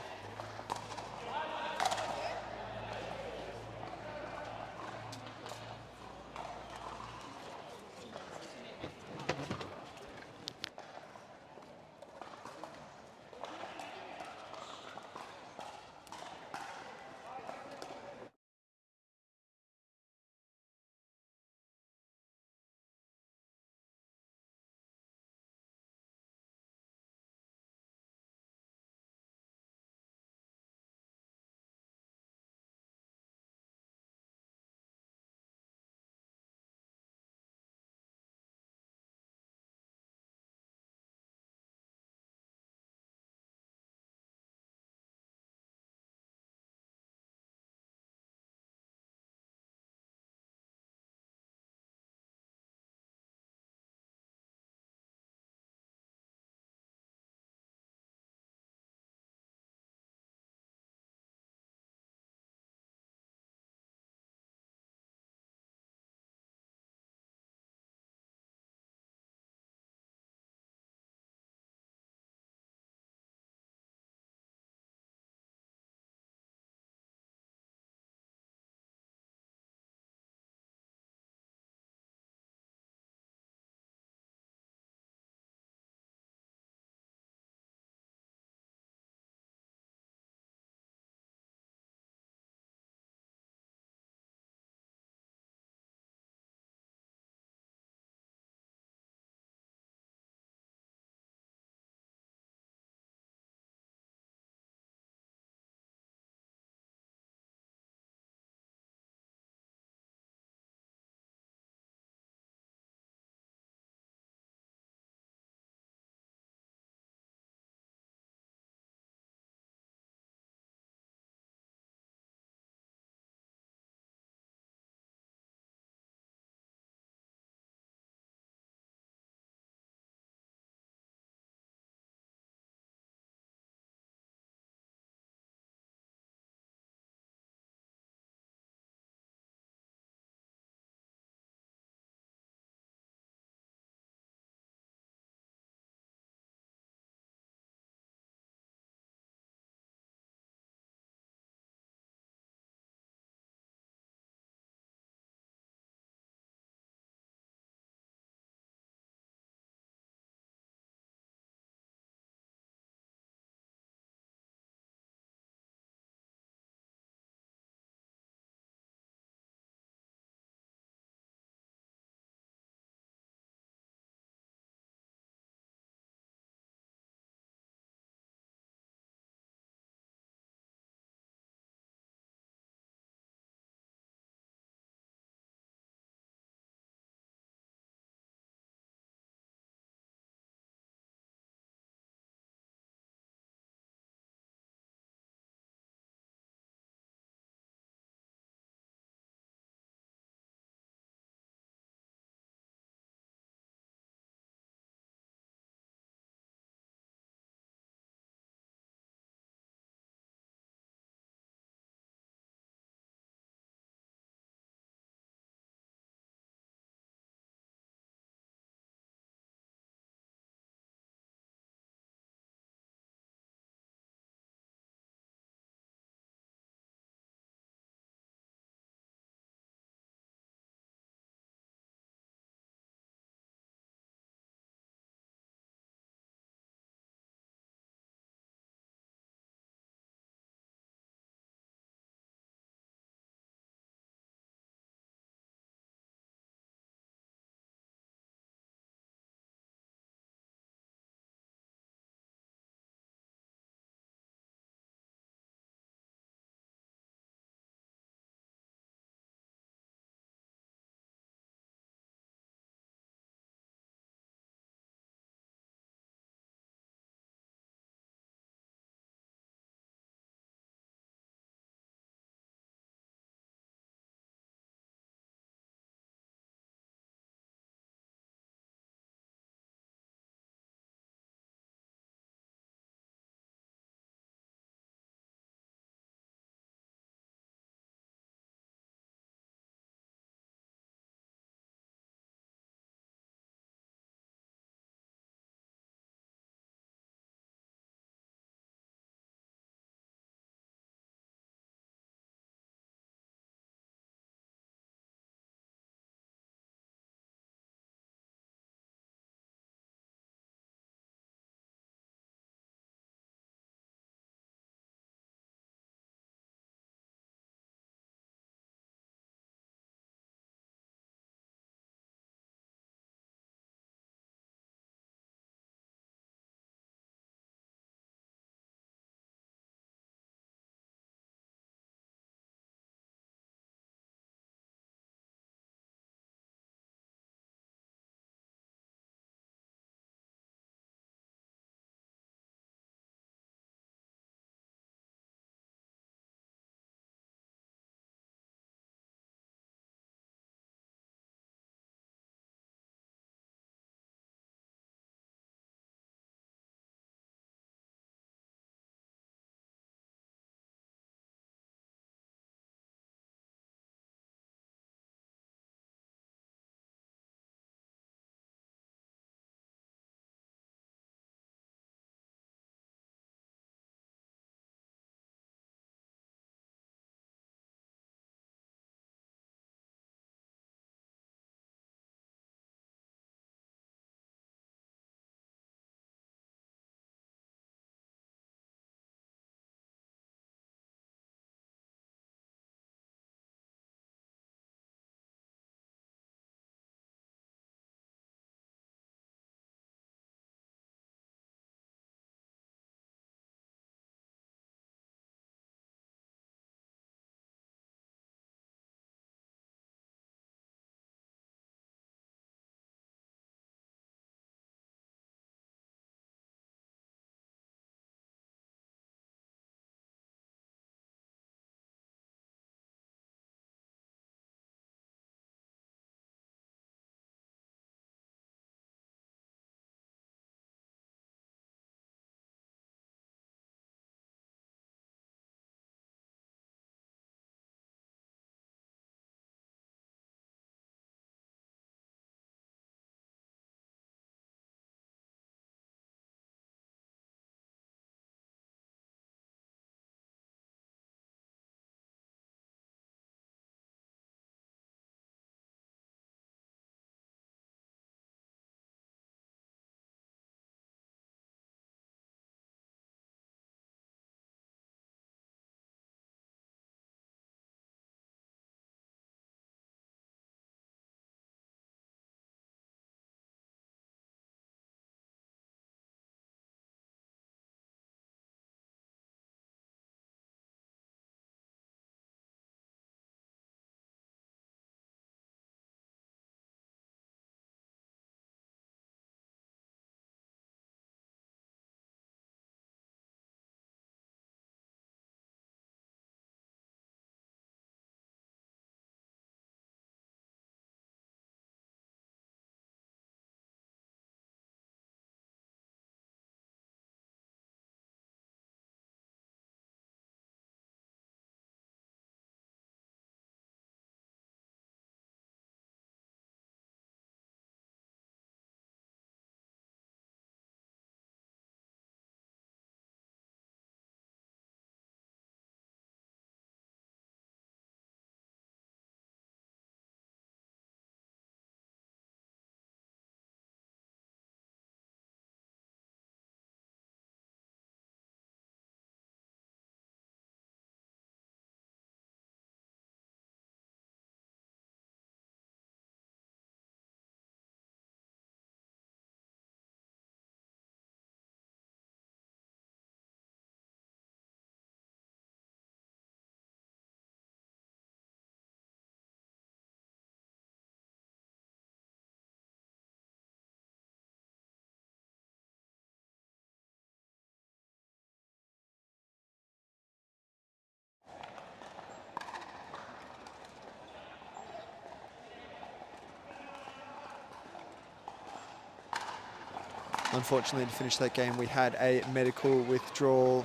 Unfortunately, to finish that game, we had a medical withdrawal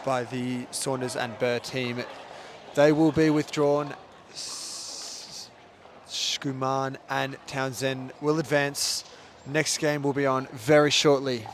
by the Saunders and Burr team. They will be withdrawn. Skuman and Townsend will advance. Next game will be on very shortly.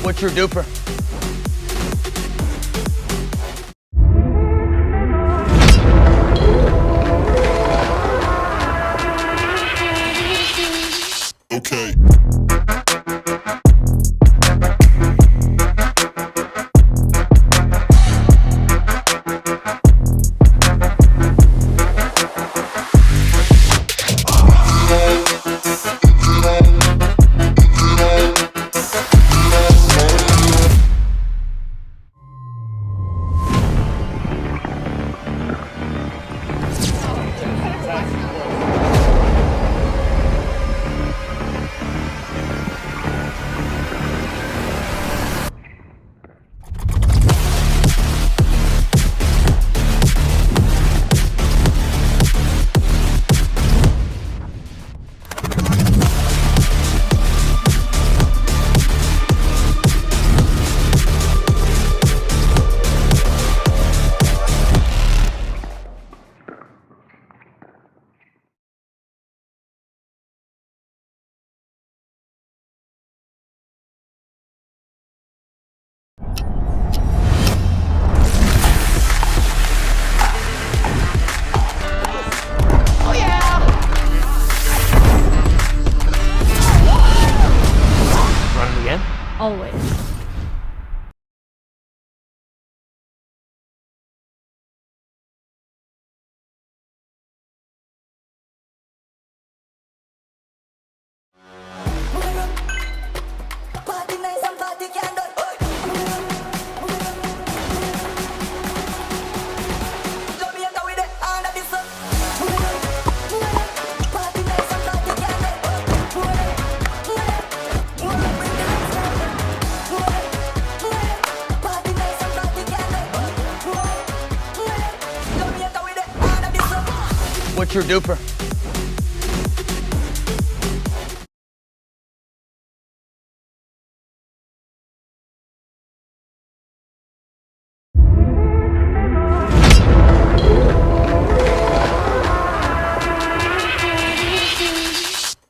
What's your DUPR? Okay. Run it again? Always. What's your DUPR?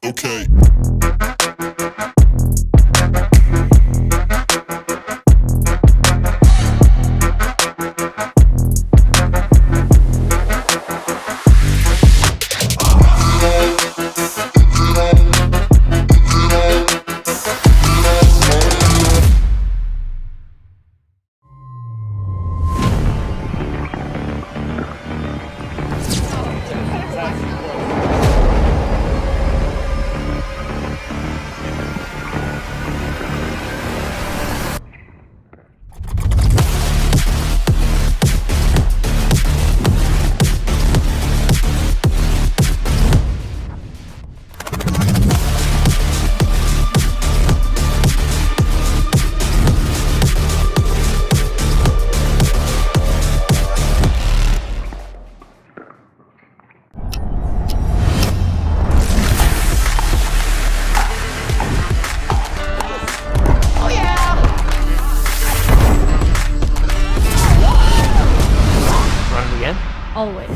Okay. always,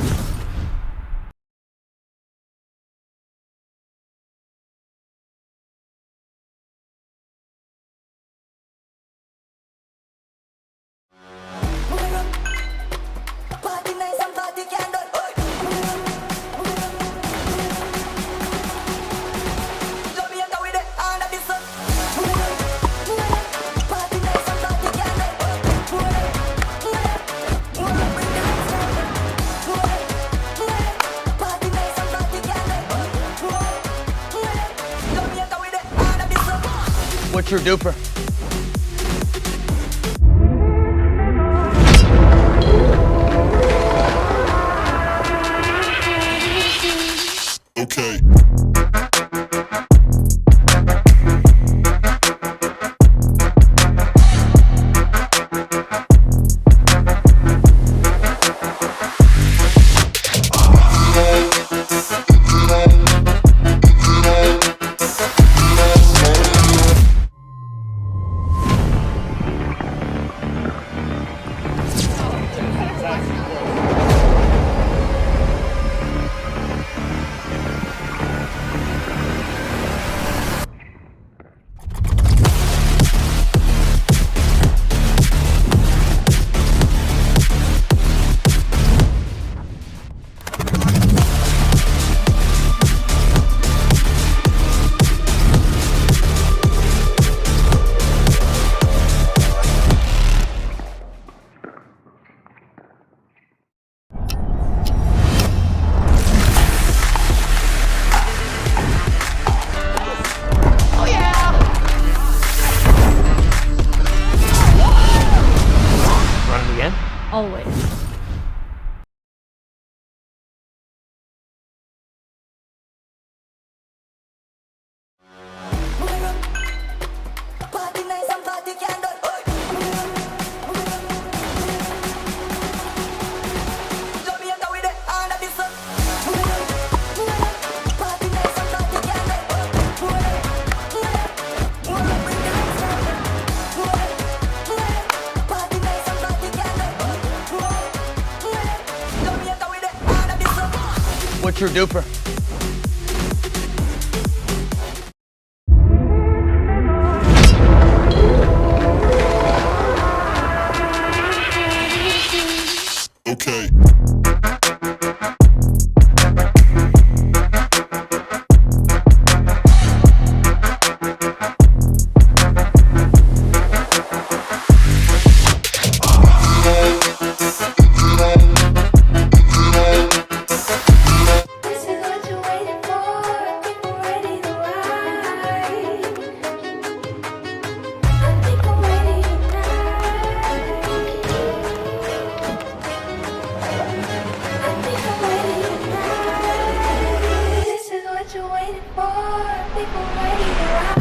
What's your duper? Okay. Run it again? always, What's your duper? Okay. This is what you're waiting for. I think we're ready to ride. I think I'm ready tonight. I think I'm ready tonight. This is what you're waiting for. I think I'm ready to ride.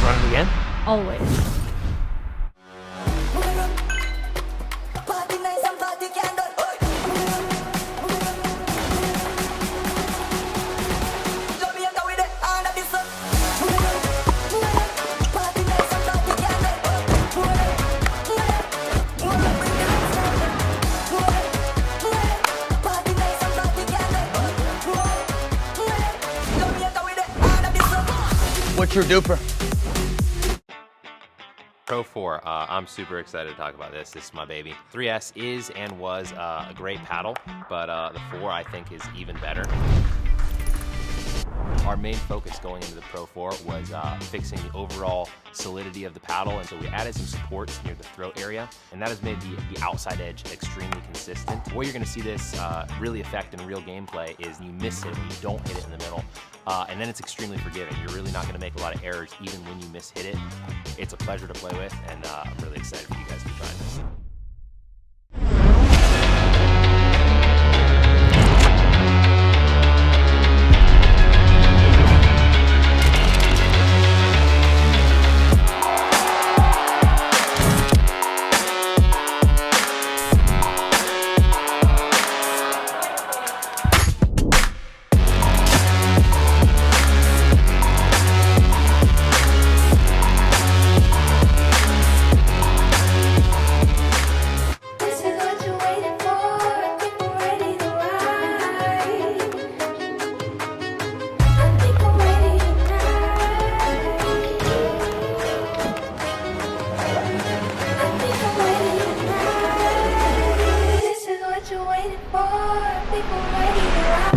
Run it again? always, What's your duper? Pro 4, I'm super excited to talk about this. This is my baby. 3S is and was a great paddle, but the 4 I think is even better. Our main focus going into the Pro 4 was fixing the overall solidity of the paddle, and so we added some supports near the throat area, and that has made the outside edge extremely consistent. The way you're going to see this really affect in real gameplay is you miss it when you don't hit it in the middle, and then it's extremely forgiving. You're really not going to make a lot of errors even when you miss hit it. It's a pleasure to play with, and I'm really excited for you guys to try this. waiting for. People ready to ride.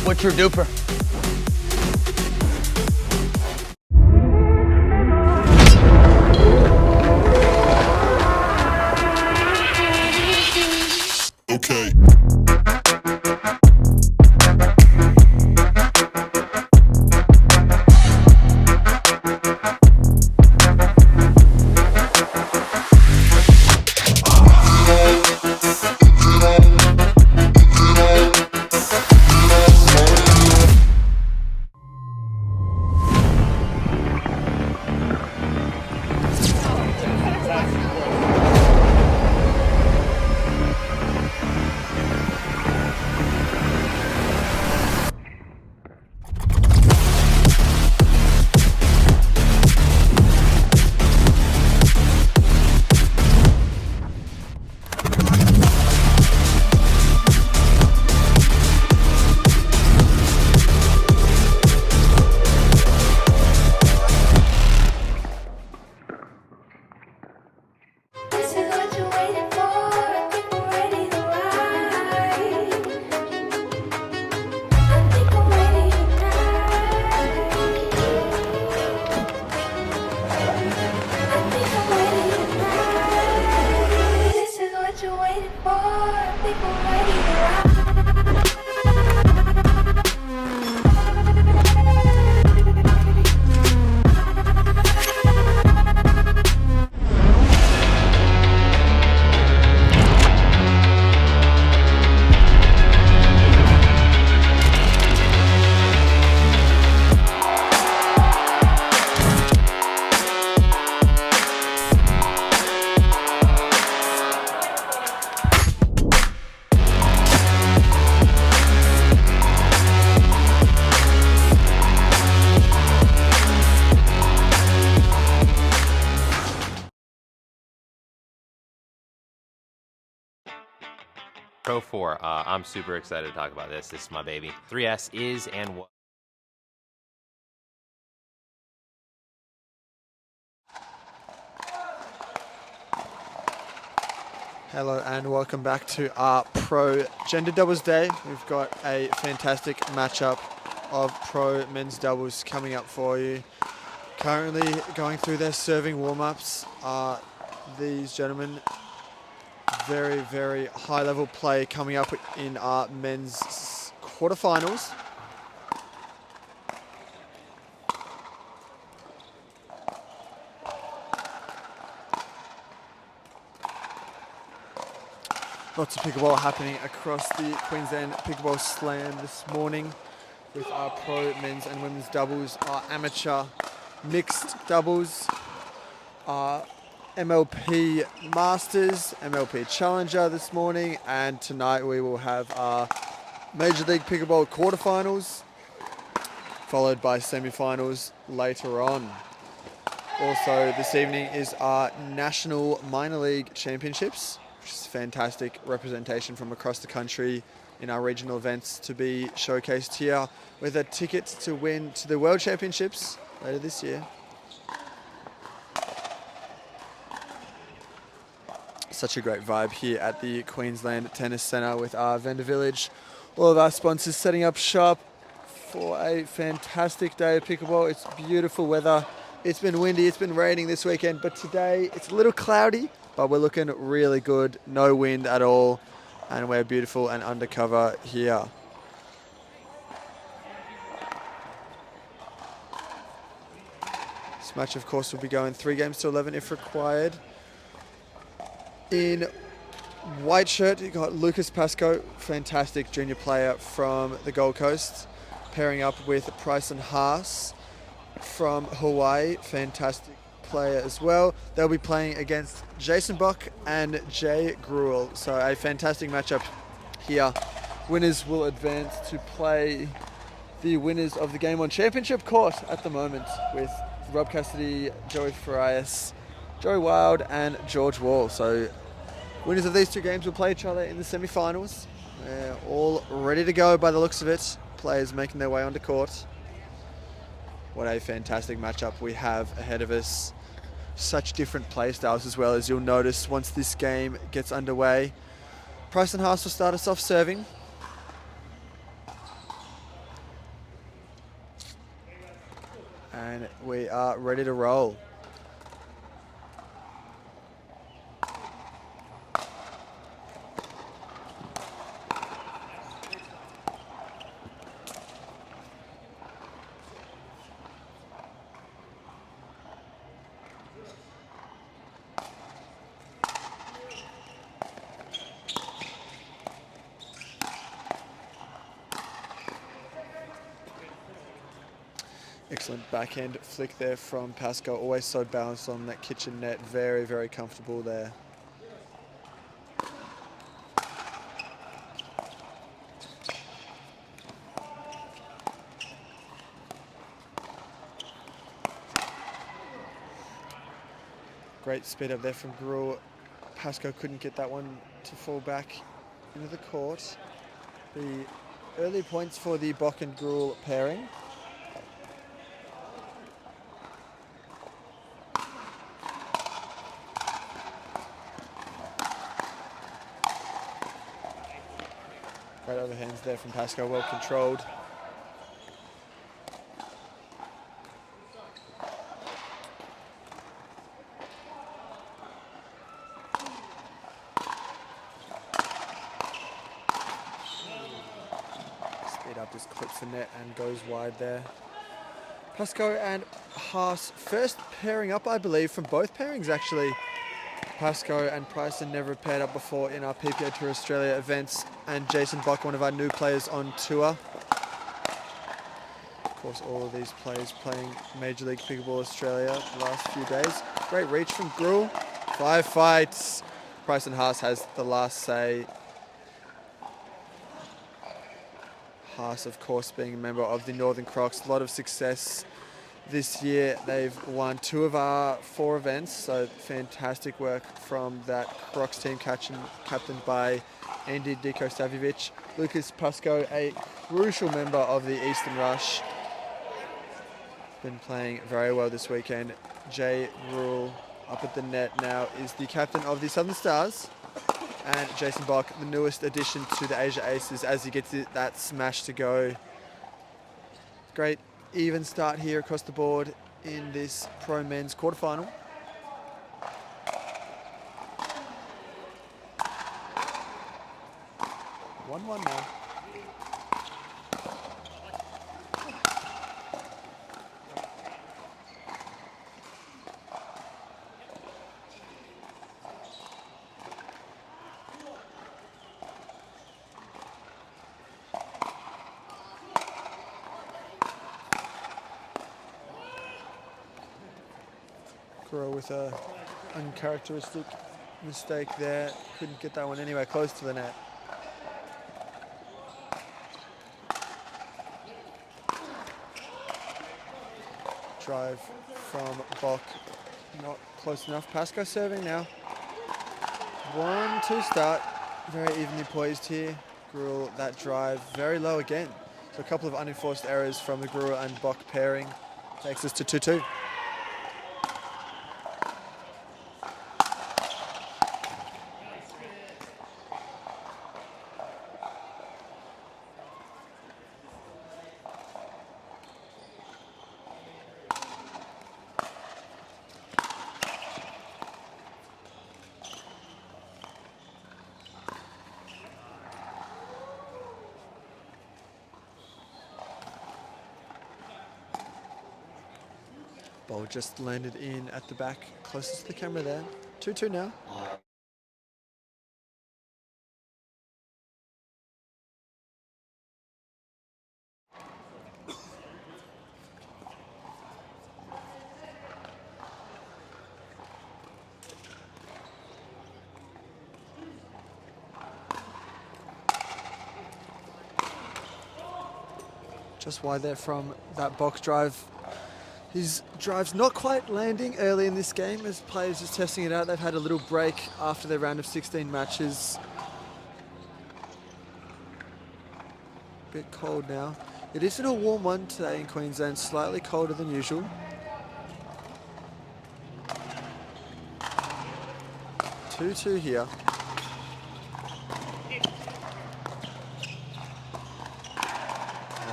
What's your duper? Okay. This is what you're waiting for. People ready to ride. I think I'm ready tonight. I think I'm ready tonight. This is what you're waiting for. People ready to ride. Pro 4, I'm super excited to talk about this. This is my baby. 3S is and was. Hello and welcome back to our Pro Gender Doubles Day. We've got a fantastic matchup of Pro Men's Doubles coming up for you. Currently going through their serving warm-ups are these gentlemen. Very, very high level play coming up in our men's quarterfinals. Lots of pickleball happening across the Queensland Pickleball Slam this morning with our pro men's and women's doubles, our amateur mixed doubles, our MLP Masters, MLP Challenger this morning, and tonight we will have our Major League Pickleball quarterfinals, followed by semifinals later on. Also this evening is our National Minor League Championships, which is fantastic representation from across the country in our regional events to be showcased here with a ticket to win to the World Championships later this year. Such a great vibe here at the Queensland Tennis Centre with our vendor village. All of our sponsors setting up shop for a fantastic day of pickleball. It's beautiful weather. It's been windy, it's been raining this weekend, but today it's a little cloudy, but we're looking really good. No wind at all, and we're beautiful and undercover here. This match, of course, will be going 3 games to 11 if required. In white shirt, you got Lucas Pascoe, fantastic junior player from the Gold Coast, pairing up with Bryson Haas from Hawaii, fantastic player as well. They'll be playing against Jason Bock and Jay Gruel. So a fantastic matchup here. Winners will advance to play the winners of the Game On Championship court at the moment with Rob Cassidy, Joey Farias, Joey Wild and George Wall. So winners of these two games will play each other in the semi-finals. They're all ready to go by the looks of it. Players making their way onto court. What a fantastic matchup we have ahead of us. Such different play styles as well, as you'll notice once this game gets underway. Price and Haas will start us off serving. And we are ready to roll. Excellent backhand flick there from Pascal. Always so balanced on that kitchen net. Very, very comfortable there. Great speed up there from Gruel. Pascal couldn't get that one to fall back into the court. The early points for the Bock and Gruel pairing. Great overhands there from Pascal, well controlled. Speed up, just clips the net and goes wide there. Pascal and Haas first pairing up, I believe, from both pairings actually. Pasco and Bryson never paired up before in our PPA Tour Australia events, and Jason Bock, one of our new players on tour. Of course, all of these players playing Major League Pickleball Australia the last few days. Great reach from Gruel. 5 fights. Bryson Haas has the last say. Haas, of course, being a member of the Northern Crocs. A lot of success this year. They've won 2 of our 4 events, so fantastic work from that Crocs team captained by Andy Diko Stavjevic. Lucas Pasco, a crucial member of the Eastern Rush. Been playing very well this weekend. Jay Gruel up at the net now is the captain of the Southern Stars. And Jason Bock, the newest addition to the Asia Aces, as he gets that smash to go. Great even start here across the board in this Pro Men's quarterfinal. One now. Grow with a uncharacteristic mistake there. Couldn't get that one anywhere close to the net. Drive from Bock, not close enough. Pasco serving now. 1-2 start. Very evenly poised here. Gruel, that drive very low again. So a couple of unenforced errors from the Gruel and Bock pairing takes us to 2-2. Ball just landed in at the back, closest to the camera there. 2-2 now. Just wide there from that box drive. His drive's not quite landing early in this game as players just testing it out. They've had a little break after their round of 16 matches. Bit cold now. It isn't a warm one today in Queensland, slightly colder than usual. Two here.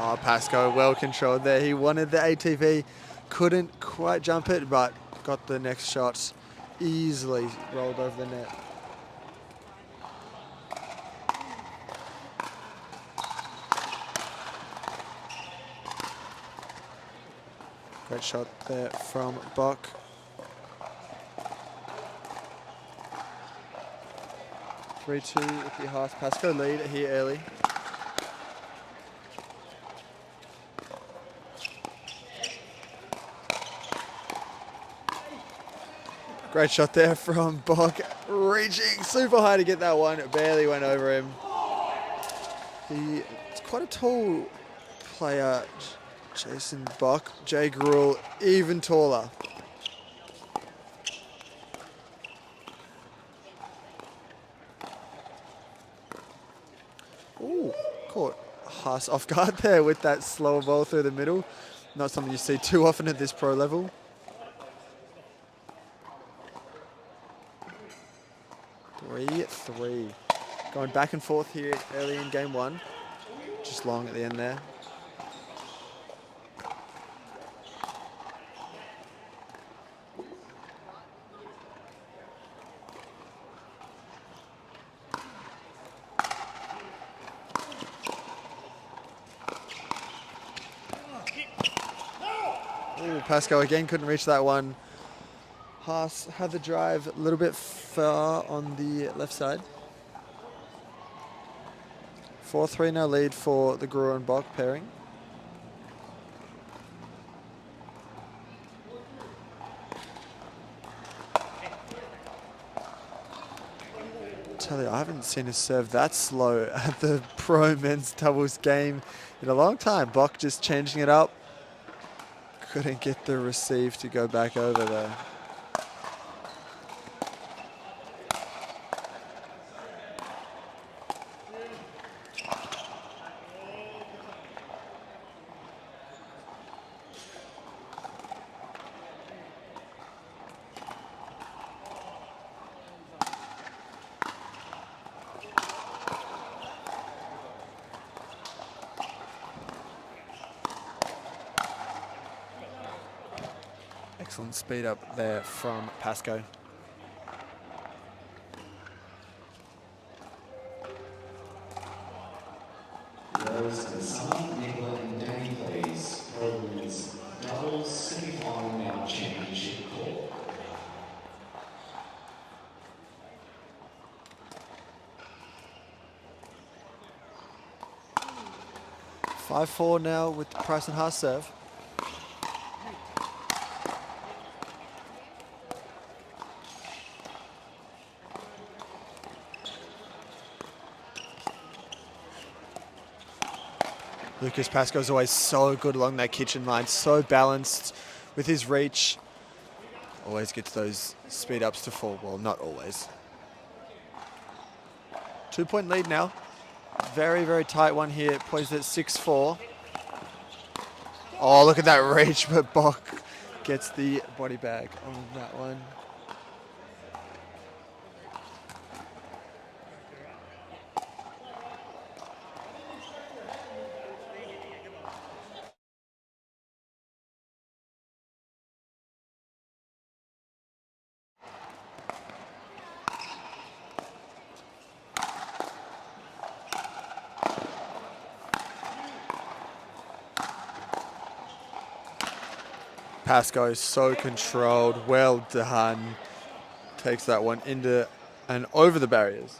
Oh, Pascoe well controlled there. He wanted the ATV, couldn't quite jump it, but got the next shot easily rolled over the net. Great shot there from Bok. Three-two with the Haas. Pascoe lead here early. Great shot there from Bok, reaching super high to get that one. It barely went over him. He's quite a tall player, Jason Bok. Jay Gruel, even taller. Ooh, caught Haas off guard there with that slower ball through the middle. Not something you see too often at this pro level. 3-3. Going back and forth here early in game one. Just long at the end there. Ooh, Pascoe again couldn't reach that one. Haas had the drive a little bit far on the left side. 4-3 now lead for the Gruel and Bok pairing. Tell you, I haven't seen a serve that slow at the pro men's doubles game in a long time. Bok just changing it up. Couldn't get the receive to go back over there. Excellent speed up there from Pascoe. Rose and Summer, Nicola and Danny plays Pro Women's Doubles Semi-Final Male Championship Court. 5-4 now with Price and Haas serve. Lucas Pascoe's always so good along that kitchen line, so balanced with his reach. Always gets those speed ups to fall. Well, not always. 2-point lead now. Very, very tight one here. Poised at 6-4. Oh, look at that reach, but Bok gets the body bag on that one. Pascoe is so controlled, well done. Takes that one into and over the barriers.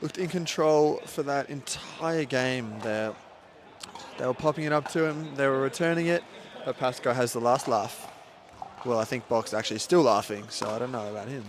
Looked in control for that entire game there. They were popping it up to him, they were returning it, but Pascoe has the last laugh. Well, I think Bok's actually still laughing, so I don't know about him.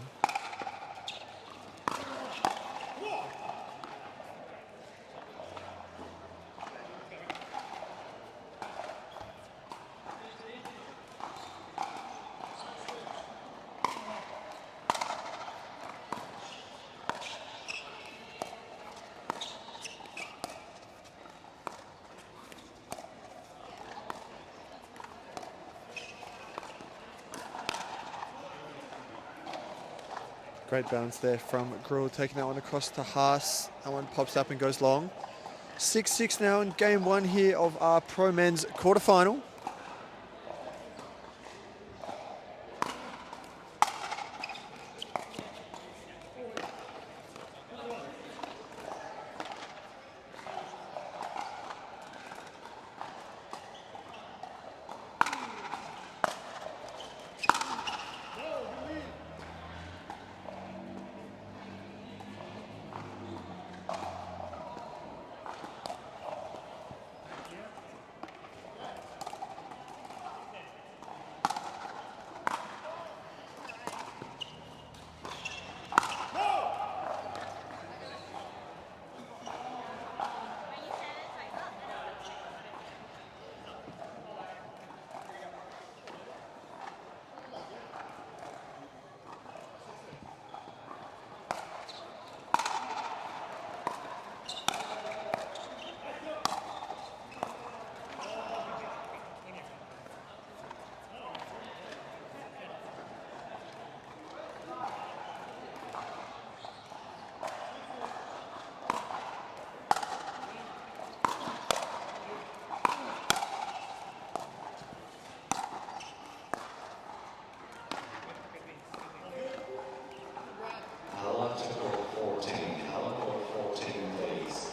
Great bounce there from Gruel, taking that one across to Haas. That one pops up and goes long. 6-6 now in game one here of our Pro Men's quarterfinal. Hala to court 14. Hala court 14, please.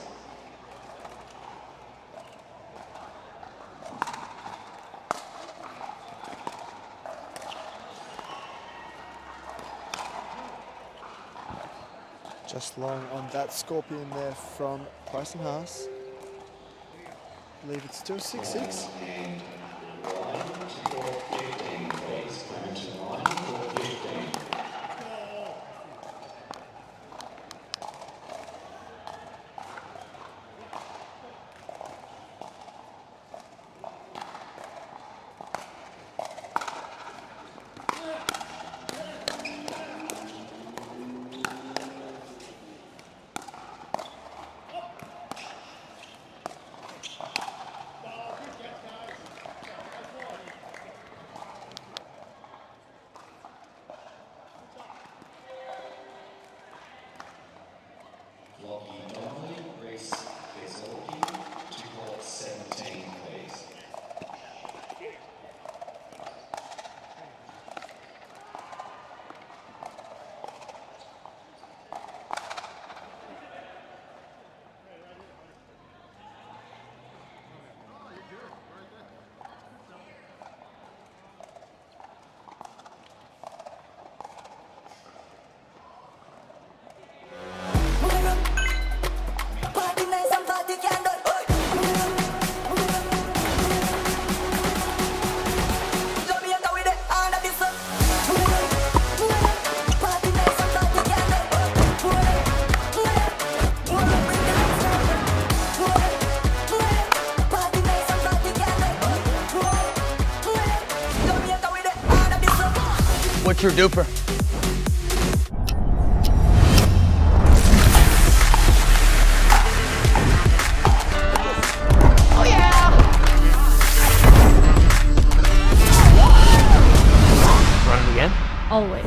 Just long on that scorpion there from Price and Haas. I believe it's still 6-6. And line to court 15, please. Come to line to court 15. Lockie Donnelly, Reese Bezolki to court 17, please. What's your DUPR? Oh yeah! Run it again? Always.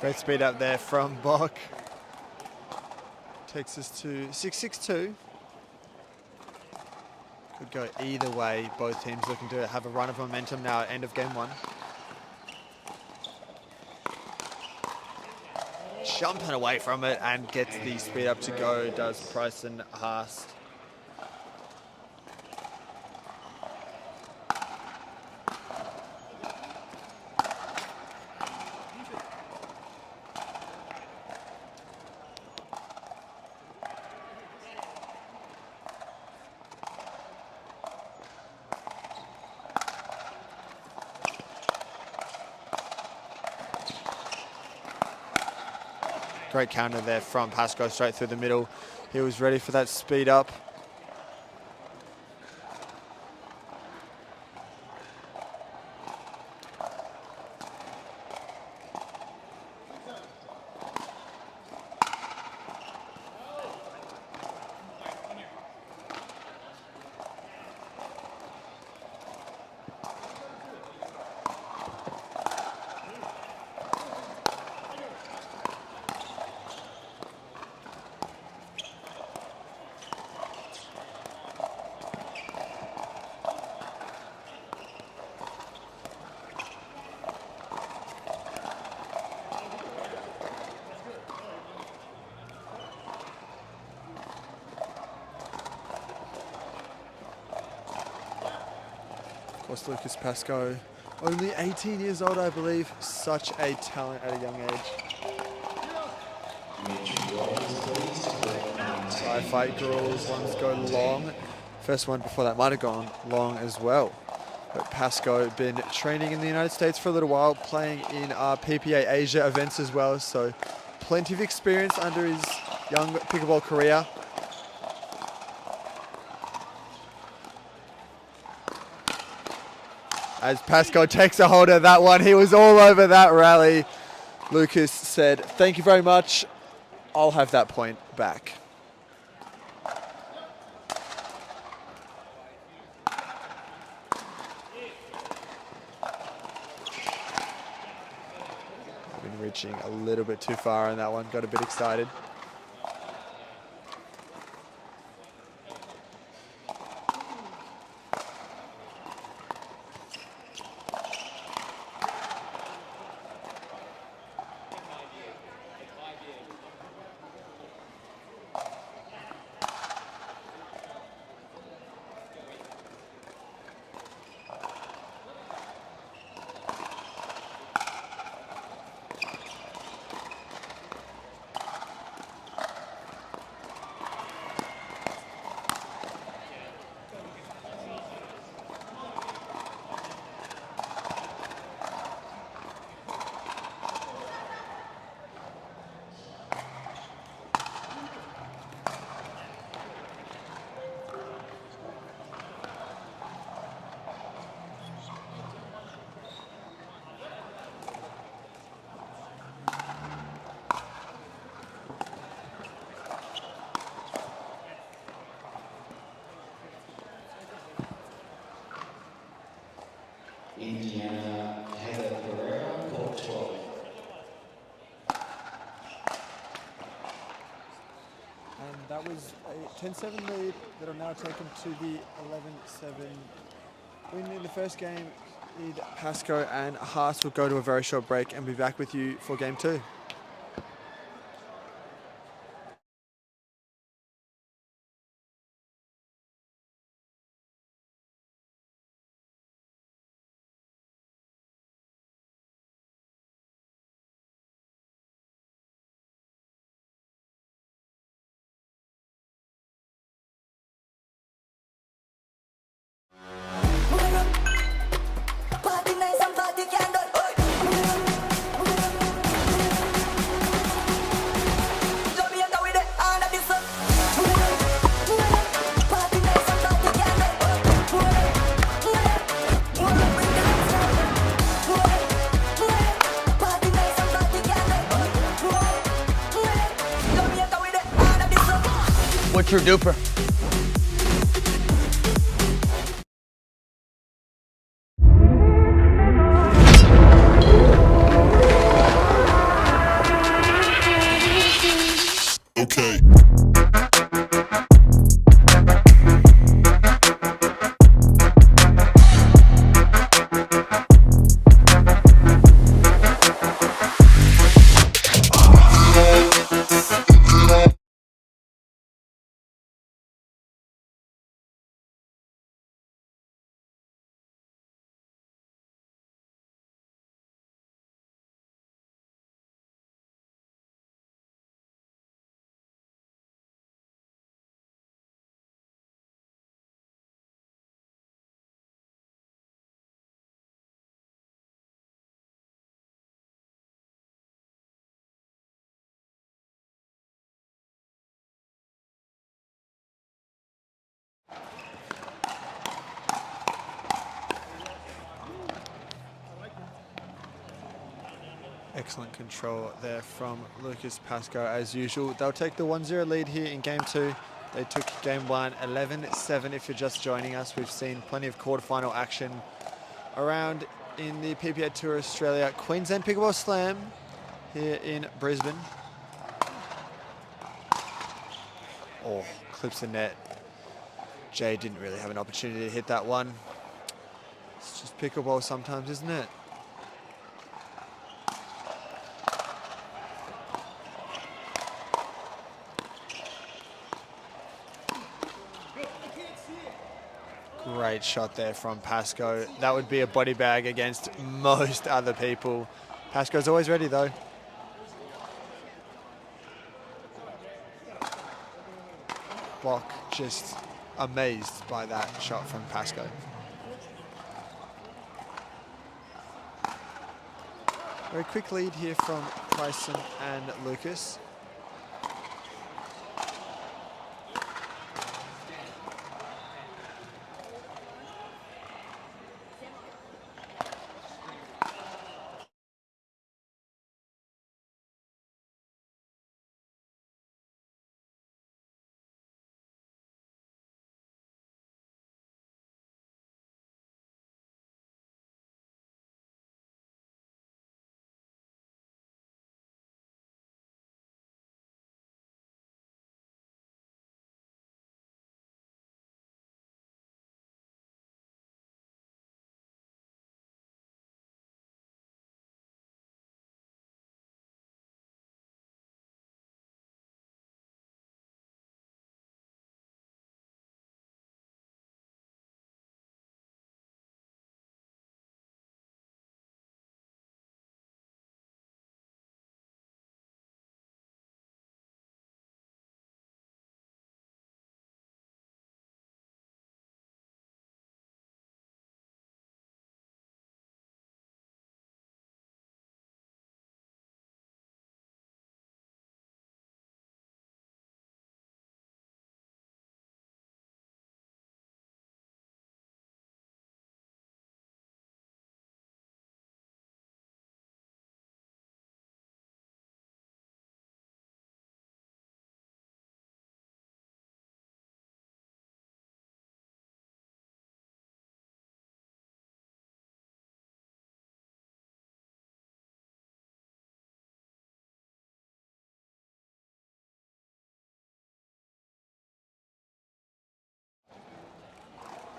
Great speed up there from Bok. Takes us to 6-6-2. Could go either way. Both teams looking to have a run of momentum now at end of game one. Jumping away from it and gets the speed up to go, does Price and Haas. Great counter there from Pascoe straight through the middle. He was ready for that speed up. course, Lucas Pascoe, only 18 years old, I believe. Such a talent at a young age. Side fight girls, ones go long. First one before that might have gone long as well. But Pascoe been training in the United States for a little while, playing in our PPA Asia events as well. So plenty of experience under his young pickleball career. As Pascoe takes a hold of that one, he was all over that rally. Lucas said, "Thank you very much. I'll have that point back." Been reaching a little bit too far on that one, got a bit excited. Indiana, Heather Pereira, court 12. And that was a 10-7 lead that'll now take him to the 11-7 win in the first game. Pascoe and Haas will go to a very short break and be back with you for game 2. What's your DUPR? Okay. Excellent control there from Lucas Pascoe as usual. They'll take the 1-0 lead here in game 2. They took game 1 11-7 if you're just joining us. We've seen plenty of quarterfinal action around in the PPA Tour Australia Queensland Pickleball Slam here in Brisbane. Oh, clips the net. Jay didn't really have an opportunity to hit that one. It's just pickleball sometimes, isn't it? Great shot there from Pascoe. That would be a body bag against most other people. Pascoe's always ready though. Block just amazed by that shot from Pascoe. Very quick lead here from Bryson and Lucas.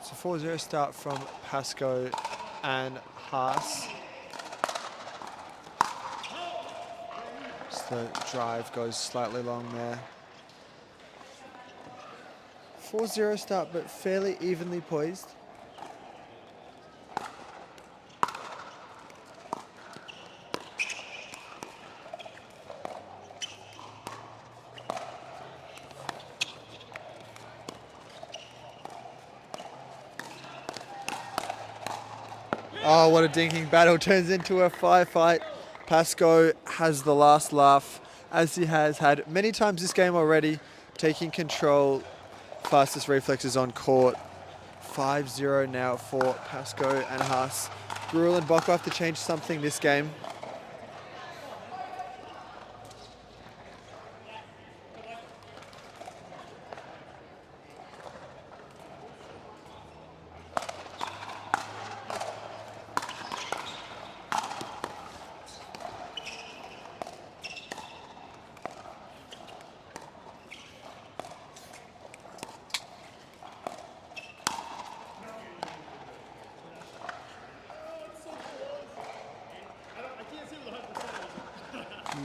So 4-0 start from Pascoe and Haas. Just the drive goes slightly long there. 4-0 start, but fairly evenly poised. Oh, what a dinking battle turns into a firefight. Pascoe has the last laugh, as he has had many times this game already, taking control, fastest reflexes on court. 5-0 now for Pascoe and Haas. Gruel and Bocco have to change something this game.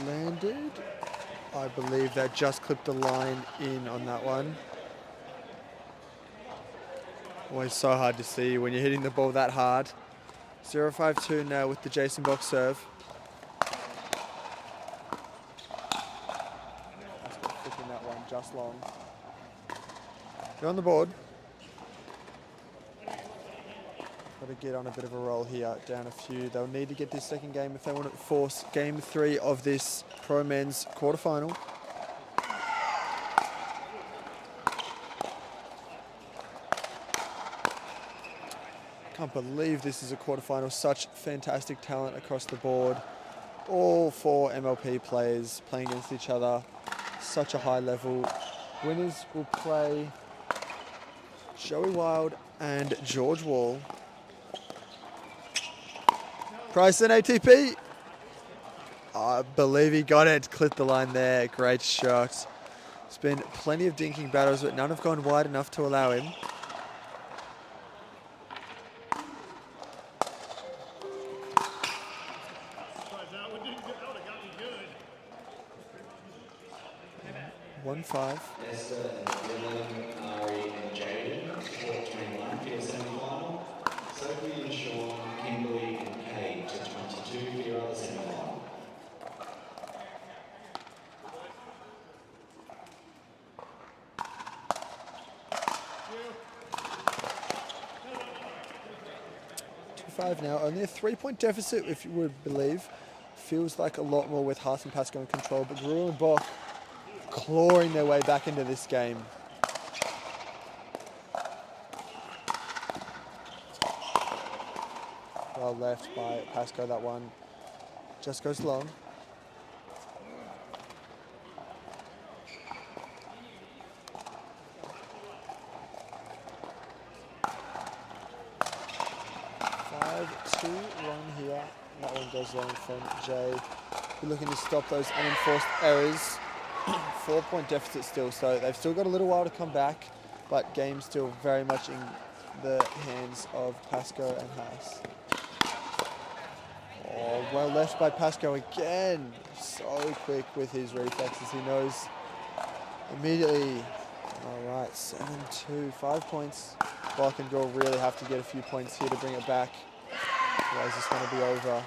Landed. I believe that just clipped the line in on that one. Always so hard to see when you're hitting the ball that hard. 0-5-2 now with the Jason Box serve. Flicking that one just long. They're on the board. Got to get on a bit of a roll here, down a few. They'll need to get this second game if they want to force game 3 of this Pro Men's quarterfinal. Can't believe this is a quarterfinal. Such fantastic talent across the board. All 4 MLP players playing against each other. Such a high level. Winners will play Joey Wild and George Wall. Bryson ATP. I believe he got it. Clipped the line there. Great shot. There's been plenty of dinking battles, but none have gone wide enough to allow him. One 5. Esther and Dylan, Ari and Jaden, court 21. for your semi-final. Sophie and Sean, Kimberly and Kate to 22 for your other semi-final. Five now, only a 3-point deficit, if you would believe. Feels like a lot more with Haas and Pascoe in control, but Guru and Bock clawing their way back into this game. Well left by Pascoe, that one just goes long. Run here. That one goes long from Jay. We're looking to stop those unenforced errors. 4-point deficit still, so they've still got a little while to come back, but game still very much in the hands of Pascoe and Haas. Oh, well left by Pascoe again. So quick with his reflexes. He knows immediately. All right, 7-2, 5 points. Bock and Gore really have to get a few points here to bring it back. Otherwise it's going to be over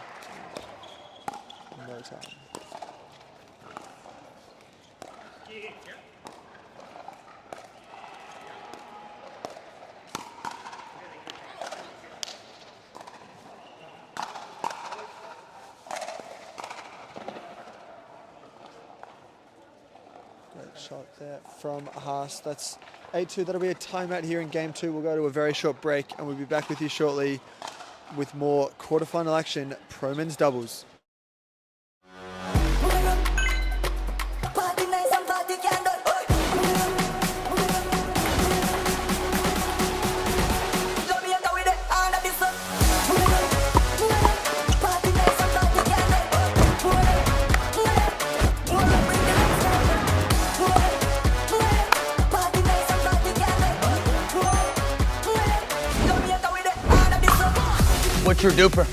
in no time. Great shot there from Haas. That's 8-2. That'll be a timeout here in game 2. We'll go to a very short break and we'll be back with you shortly with more quarterfinal action, pro men's doubles. What's your DUPR?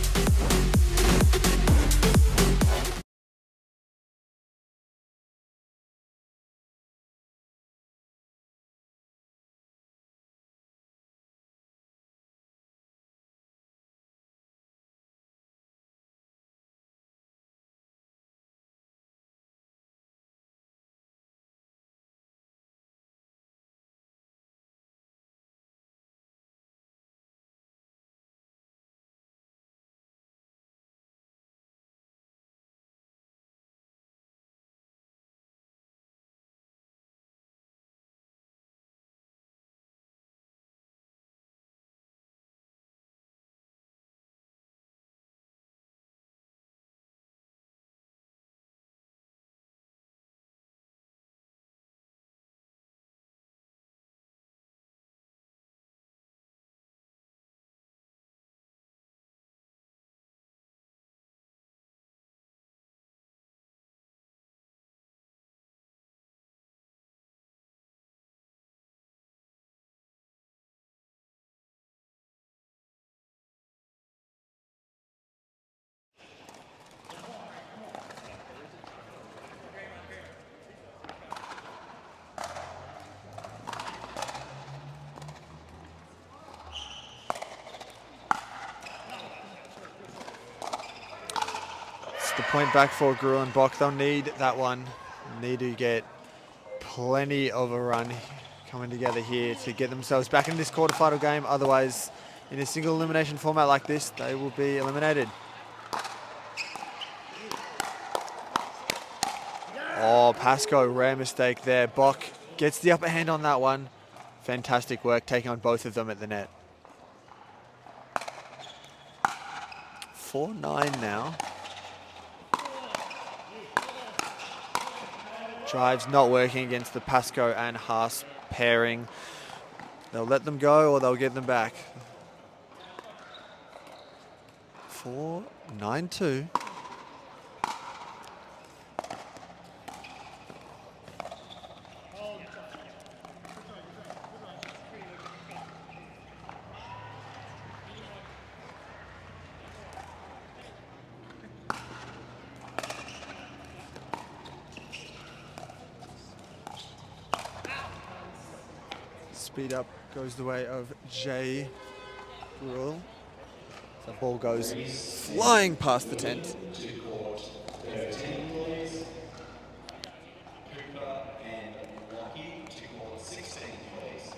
The point back for Guru and Bock. They'll need that one. Need to get plenty of a run coming together here to get themselves back in this quarterfinal game. Otherwise, in a single elimination format like this, they will be eliminated. Oh, Pascoe, rare mistake there. Bock gets the upper hand on that one. Fantastic work taking on both of them at the net. 4-9 now. Drive's not working against the Pascoe and Haas pairing. They'll let them go or they'll get them back. 4-9-2. speed up goes the way of Jay Gruel. The ball goes flying past the tent. To court 13, please. Cooper and Lucky to court 16, please.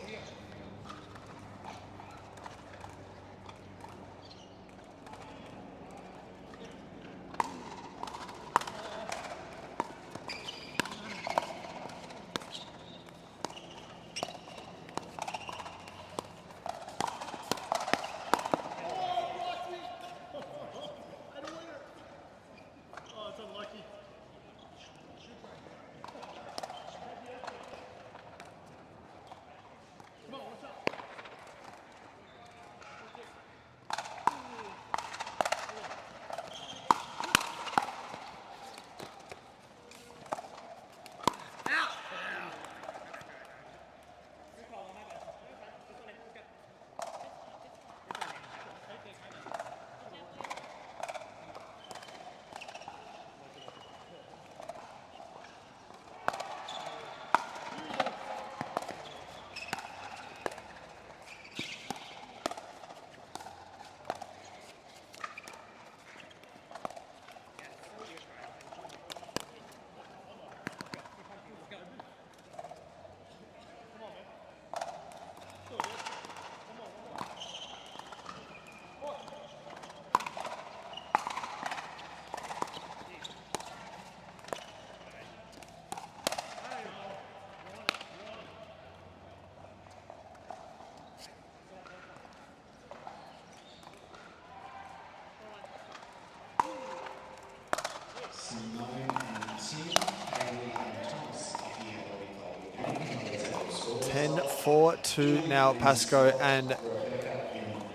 Simone and Tim, Haley and Thomas, if you have already played the game, please score. 10-4-2 now. Pascoe and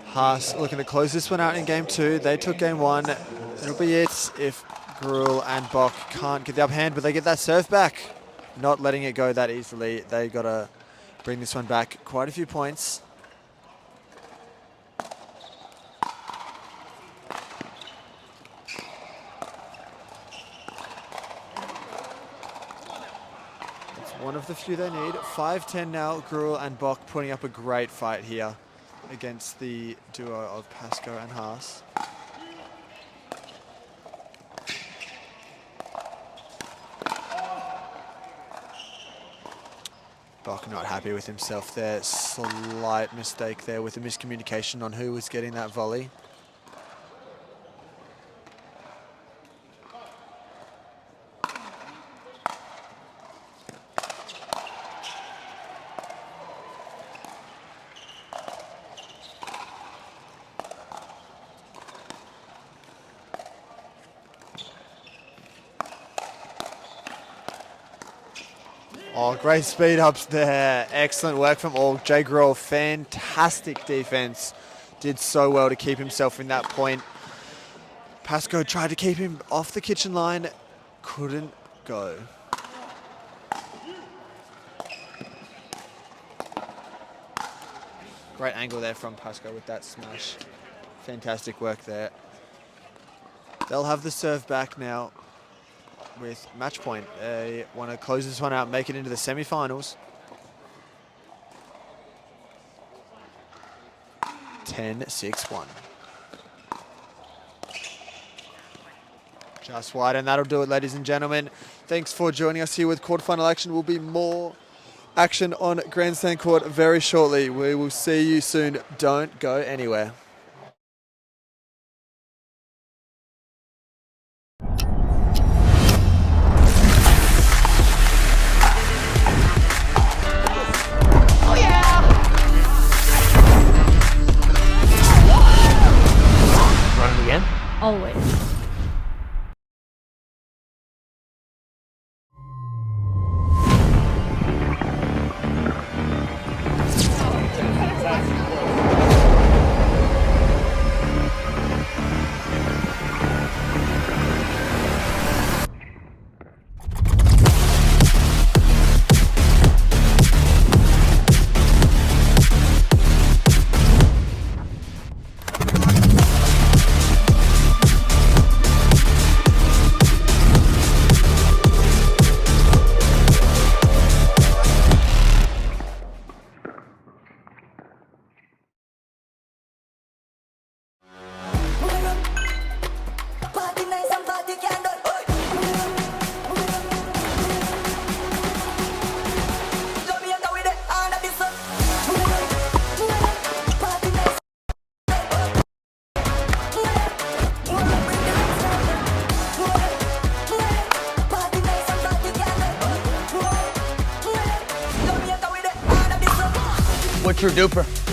Haas looking to close this one out in game 2. They took game 1. It'll be it if Gruel and Bock can't get the upper hand, but they get that serve back. Not letting it go that easily. They got to bring this one back quite a few points. It's one of the few they need. 5-10 now. Gruel and Bock putting up a great fight here against the duo of Pascoe and Haas. Bock not happy with himself there. Slight mistake there with the miscommunication on who was getting that volley. Oh, great speed ups there. Excellent work from all. Jay Gruel, fantastic defense. Did so well to keep himself in that point. Pascoe tried to keep him off the kitchen line. Couldn't go. Great angle there from Pascoe with that smash. Fantastic work there. They'll have the serve back now with match point. They want to close this one out, make it into the semifinals. 10-6-1. Just wide, and that'll do it, ladies and gentlemen. Thanks for joining us here with quarterfinal action. Will be more action on Grandstand Court very shortly. We will see you soon. Don't go anywhere. Always. What's your DUPR?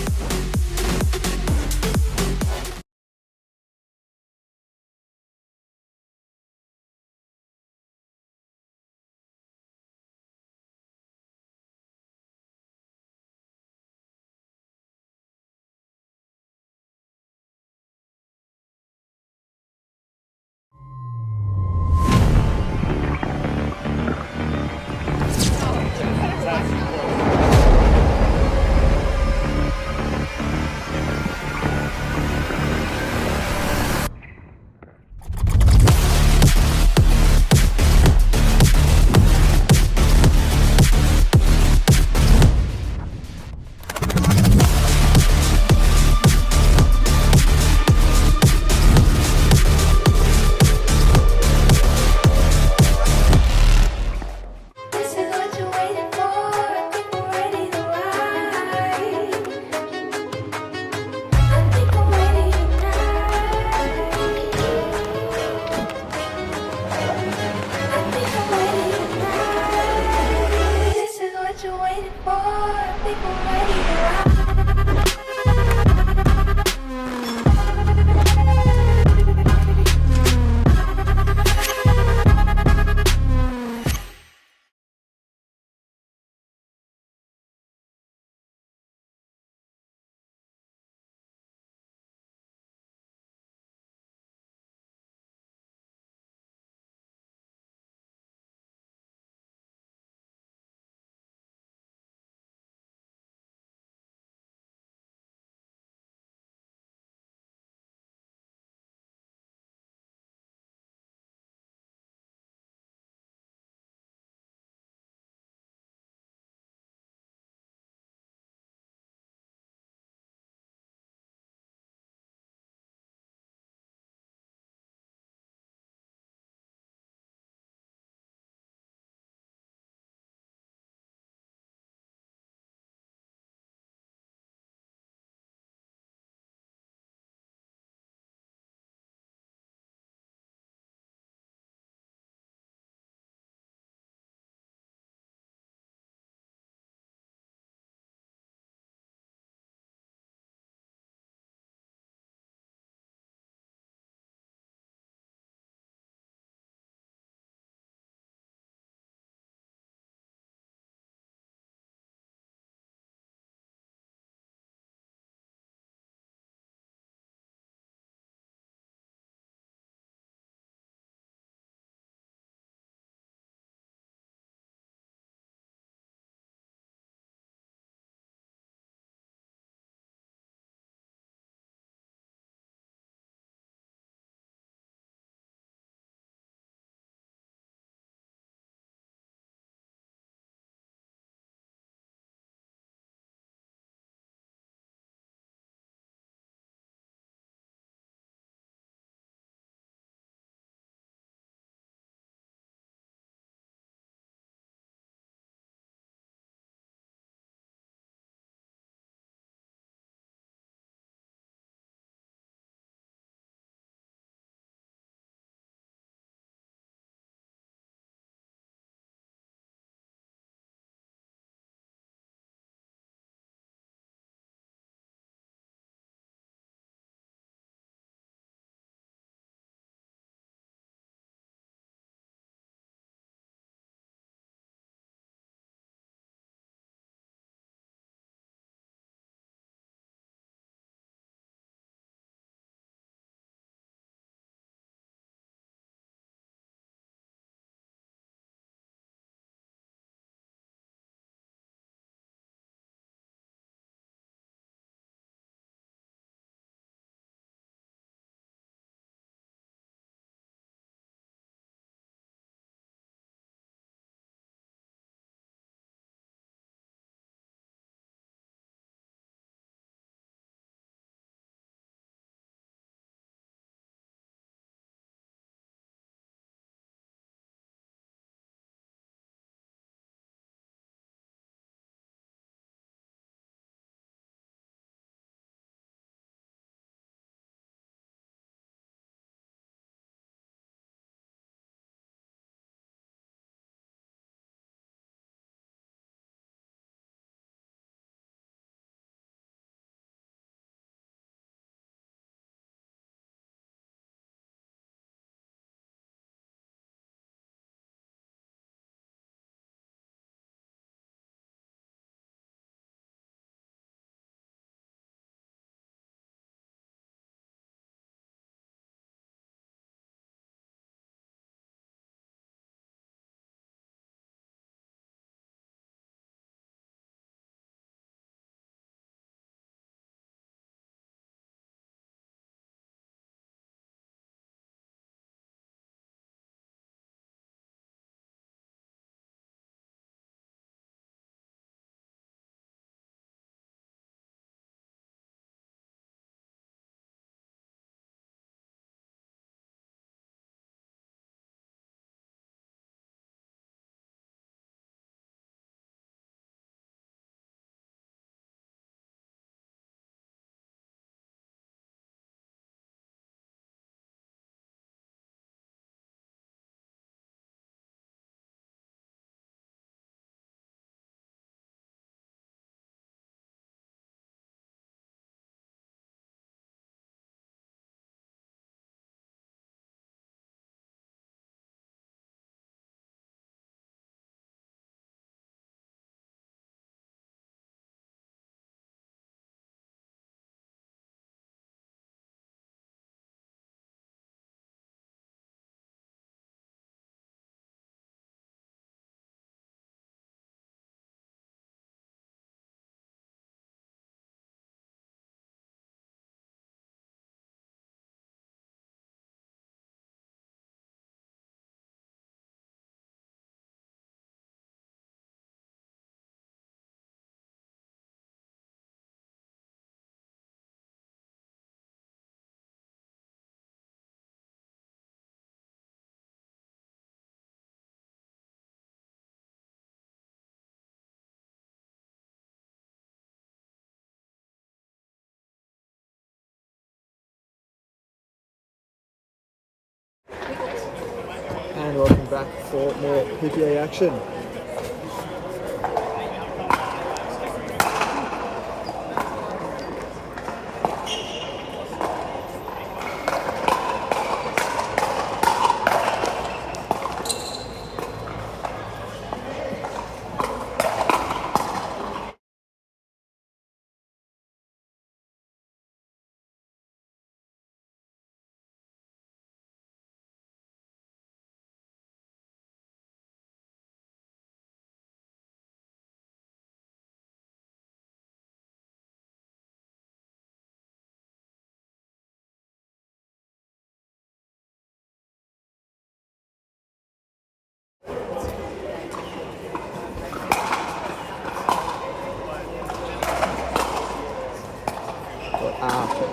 And welcome back for more PPA action.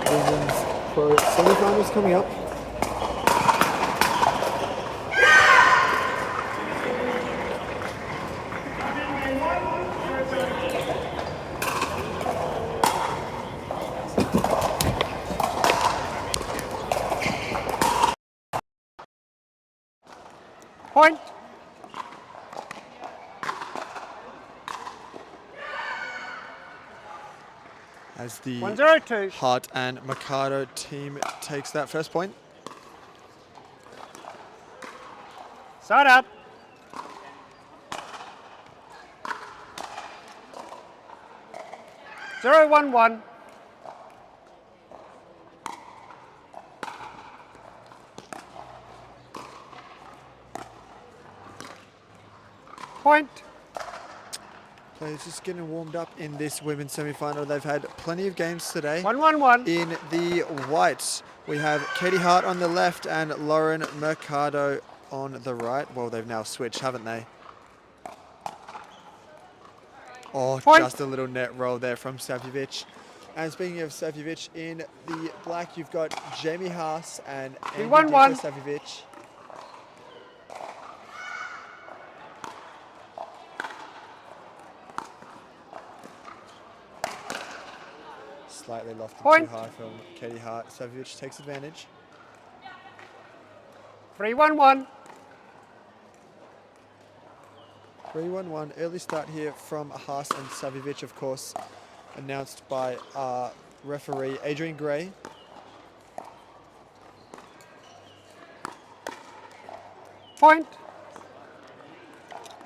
Women's Pro semifinals coming up. Point. As the 1-0-2. Hart and Mikado team takes that first point. Side up. Zero, 1-1. Point. Players just getting warmed up in this women's semi-final. They've had plenty of games today. 1-1-1. In the whites, we have Katie Hart on the left and Lauren Mercado on the right. Well, they've now switched, haven't they? Oh, Point. just a little net roll there from Savjevic. And speaking of Savjevic, in the black, you've got Jamie Haas and Andy 1-1. Savjevic. Slightly lofted Point. too high from Katie Hart. Savjevic takes advantage. 3-1-1. 3-1-1. Early start here from Haas and Savjevic, of course, announced by referee Adrian Gray. Point.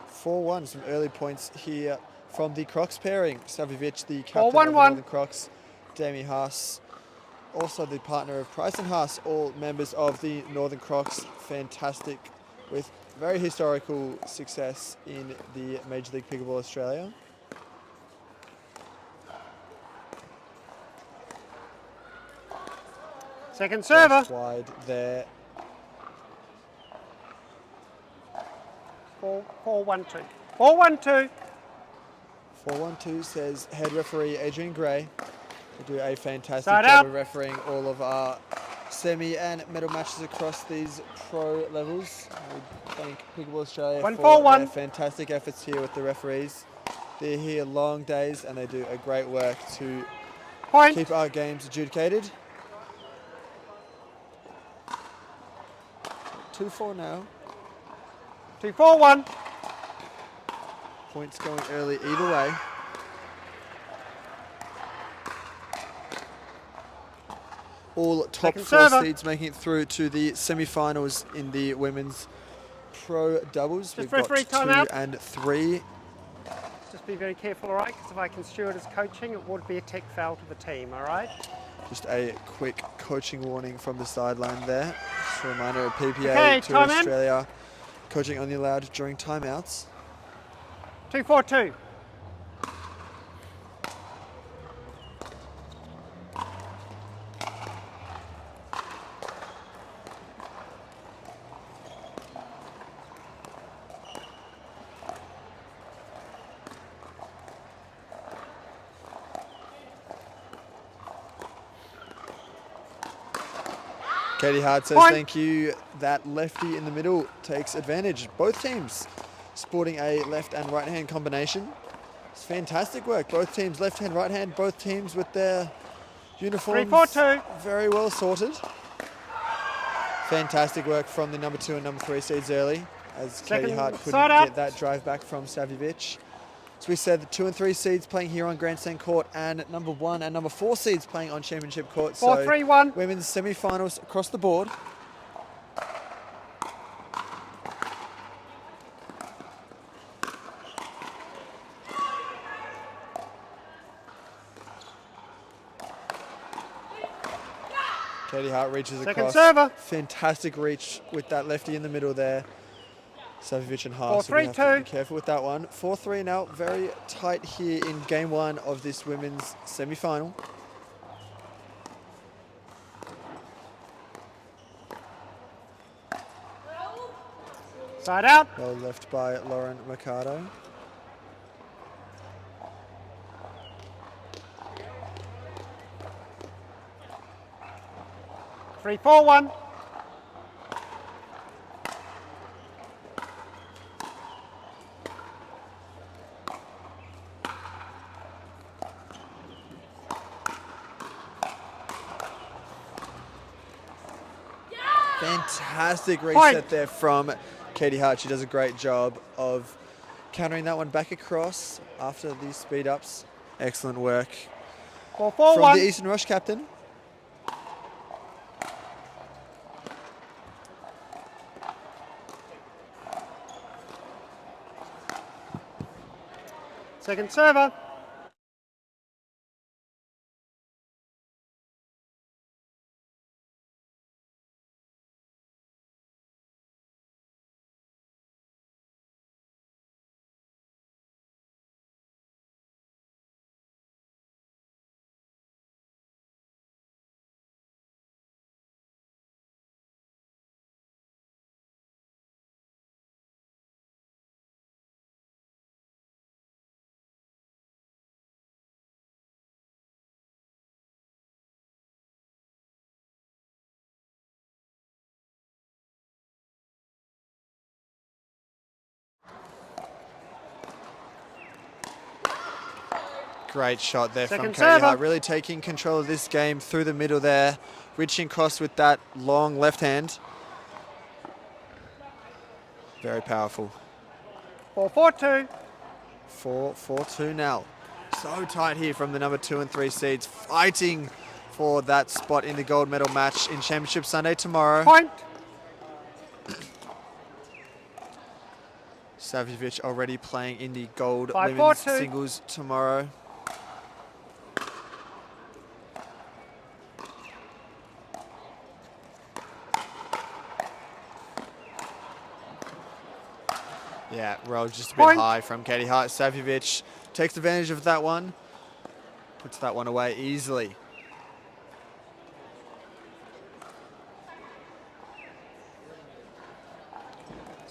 4-1. Some early points here from the Crocs pairing. Savjevic, the captain of the 1-1. Northern Crocs. Jamie Haas, also the partner of Price and Haas, all members of the Northern Crocs. Fantastic, with very historical success in the Major League Pickleball Australia. Second server. Just wide there. 4-1-2. 4-1-2. 4-1-2 says head referee Adrian Gray. They do a fantastic Side job up. of refereeing all of our semi and medal matches across these pro levels. We thank Pickleball Australia for 1-4-1. their fantastic efforts here with the referees. They're here long days and they do a great work to Point. keep our games adjudicated. 2-4 now. 2-4-1. Points going early either way. All top Second four server. seeds making it through to the semi-finals in the women's pro doubles. We've got referee 2 timeout. and 3. Just be very careful, all right? Because if I can steward as coaching, it would be a tech foul to the team, all right? Just a quick coaching warning from the sideline there. Just a reminder of PPA Okay, to time in. Australia. Coaching only allowed during timeouts. 2-4-2. Katie Hart says Point. thank you. That lefty in the middle takes advantage. Both teams sporting a left and right hand combination. It's fantastic work. Both teams left hand, right hand. Both teams with their uniforms 3-4-2. very well sorted. Fantastic work from the number 2 and number 3 seeds early, as Katie Second Hart couldn't side out. get that drive back from Savjevic. So we said the 2 and 3 seeds playing here on Grandstand Court, and number 1 and number 4 seeds playing on Championship Court. 4-3-1. Women's semi-finals across the board. Katie Hart reaches Second across. server. Fantastic reach with that lefty in the middle there. Savjevic and Hart. 4-3-2. So we have to be careful with that one. 4-3 now. Very tight here in game 1 of this women's semi-final. Side out. Well left by Lauren Mercado. Three, 4-1. Fantastic reset Point. there from Katie Hart. She does a great job of countering that one back across after these speed ups. Excellent work 4-4-1. from the Eastern Rush captain. Second server. Great shot there Second from Katie server. Hart. Really taking control of this game through the middle there. Reaching across with that long left hand. Very powerful. 4-4-2. 4-4-2 now. So tight here from the number 2 and 3 seeds, fighting for that spot in the gold medal match in Championship Sunday tomorrow. Point. Savjevic already playing in the gold 5-4-2. women's singles tomorrow. Yeah, roll just a bit Point. high from Katie Hart. Savjevic takes advantage of that one. Puts that one away easily.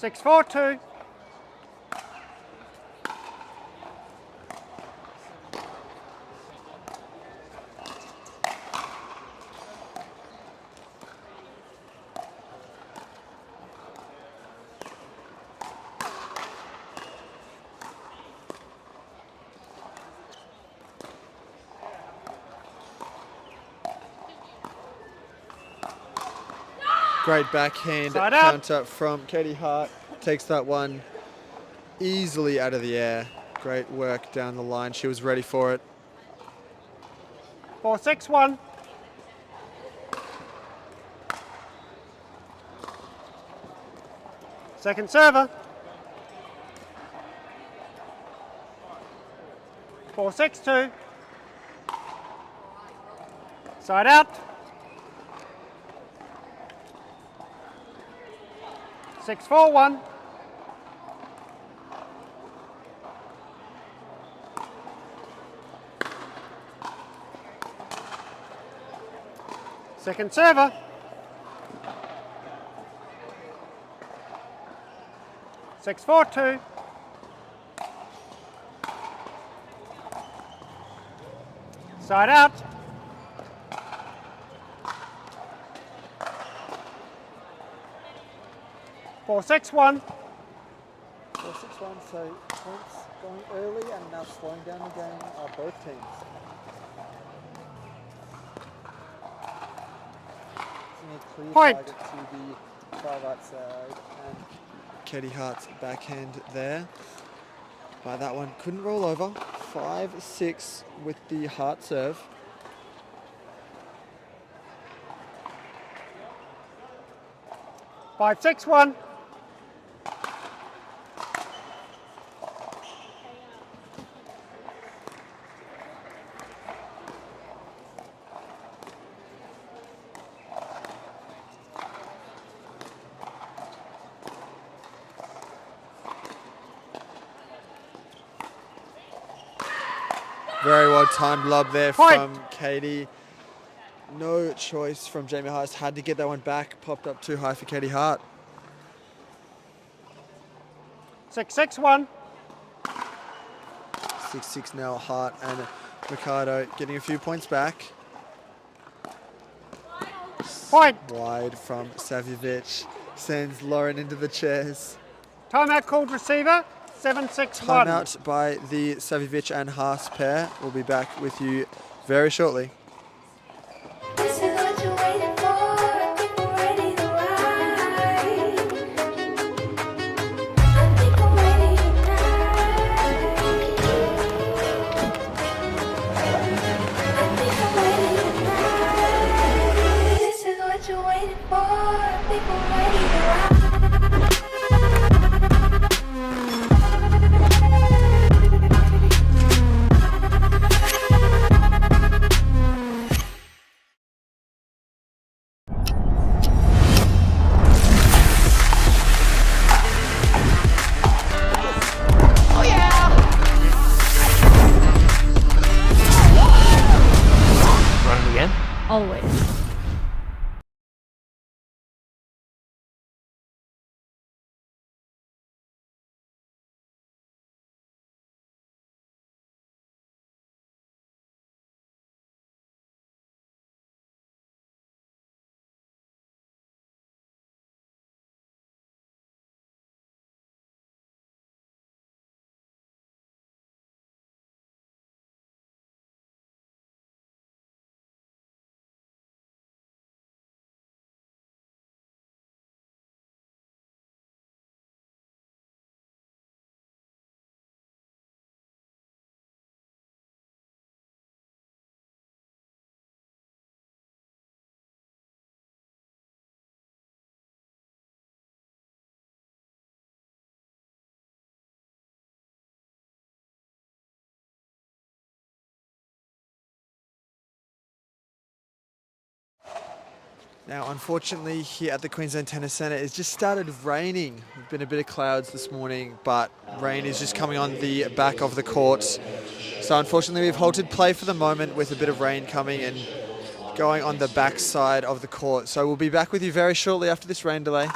6-4-2. Great backhand Side out. counter from Katie Hart. Takes that one easily out of the air. Great work down the line. She was ready for it. 4-6-1. Second server. 4-6-2. Side out. 6-4-1. Second server. 6-4-2. Side out. 4-6-1. 4-6-1, so points going early and now slowing down the game are both teams. clear Point. target to the far right side. And Katie Hart's backhand there. But that one couldn't roll over. 5-6 with the Hart serve. Five, 6-1. Very well timed lob there Point. from Katie. No choice from Jamie Hart. Had to get that one back. Popped up too high for Katie Hart. 6-6-1. 6-6 now. Hart and Mercado getting a few points back. Point. Wide from Savjevic. Sends Lauren into the chairs. Timeout called receiver. 7-6-1. Timeout by the Savjevic and Haas pair. We'll be back with you very shortly. This is what you're waiting for. People ready to ride. I think I'm ready tonight. I think I'm ready tonight. This is what you're waiting for. People ready to ride. Run it again. Always. Now, unfortunately, here at the Queensland Tennis Centre, it's just started raining. There's been a bit of clouds this morning, but rain is just coming on the back of the court. So unfortunately, we've halted play for the moment with a bit of rain coming and going on the back side of the court. So we'll be back with you very shortly after this rain delay.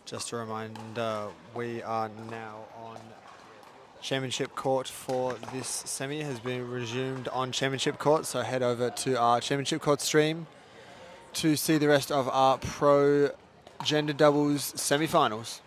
Just a reminder, we are now on Championship Court for this semi. Has been resumed on Championship Court, so head over to our Championship Court stream to see the rest of our pro gender doubles semi-finals.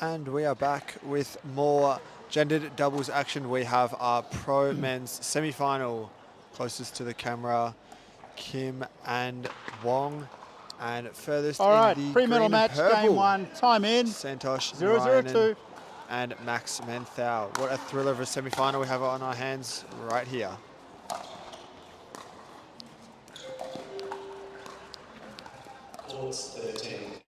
And we are back with more gendered doubles action. We have our pro men's semi-final. Closest to the camera, Kim and Wong. And furthest All right, in the pre-medal green and match, purple, game one, time in. Santosh 0-0-2. Narayanan and Max Menthau. What a thriller of a semi-final we have on our hands right here. Courts 13.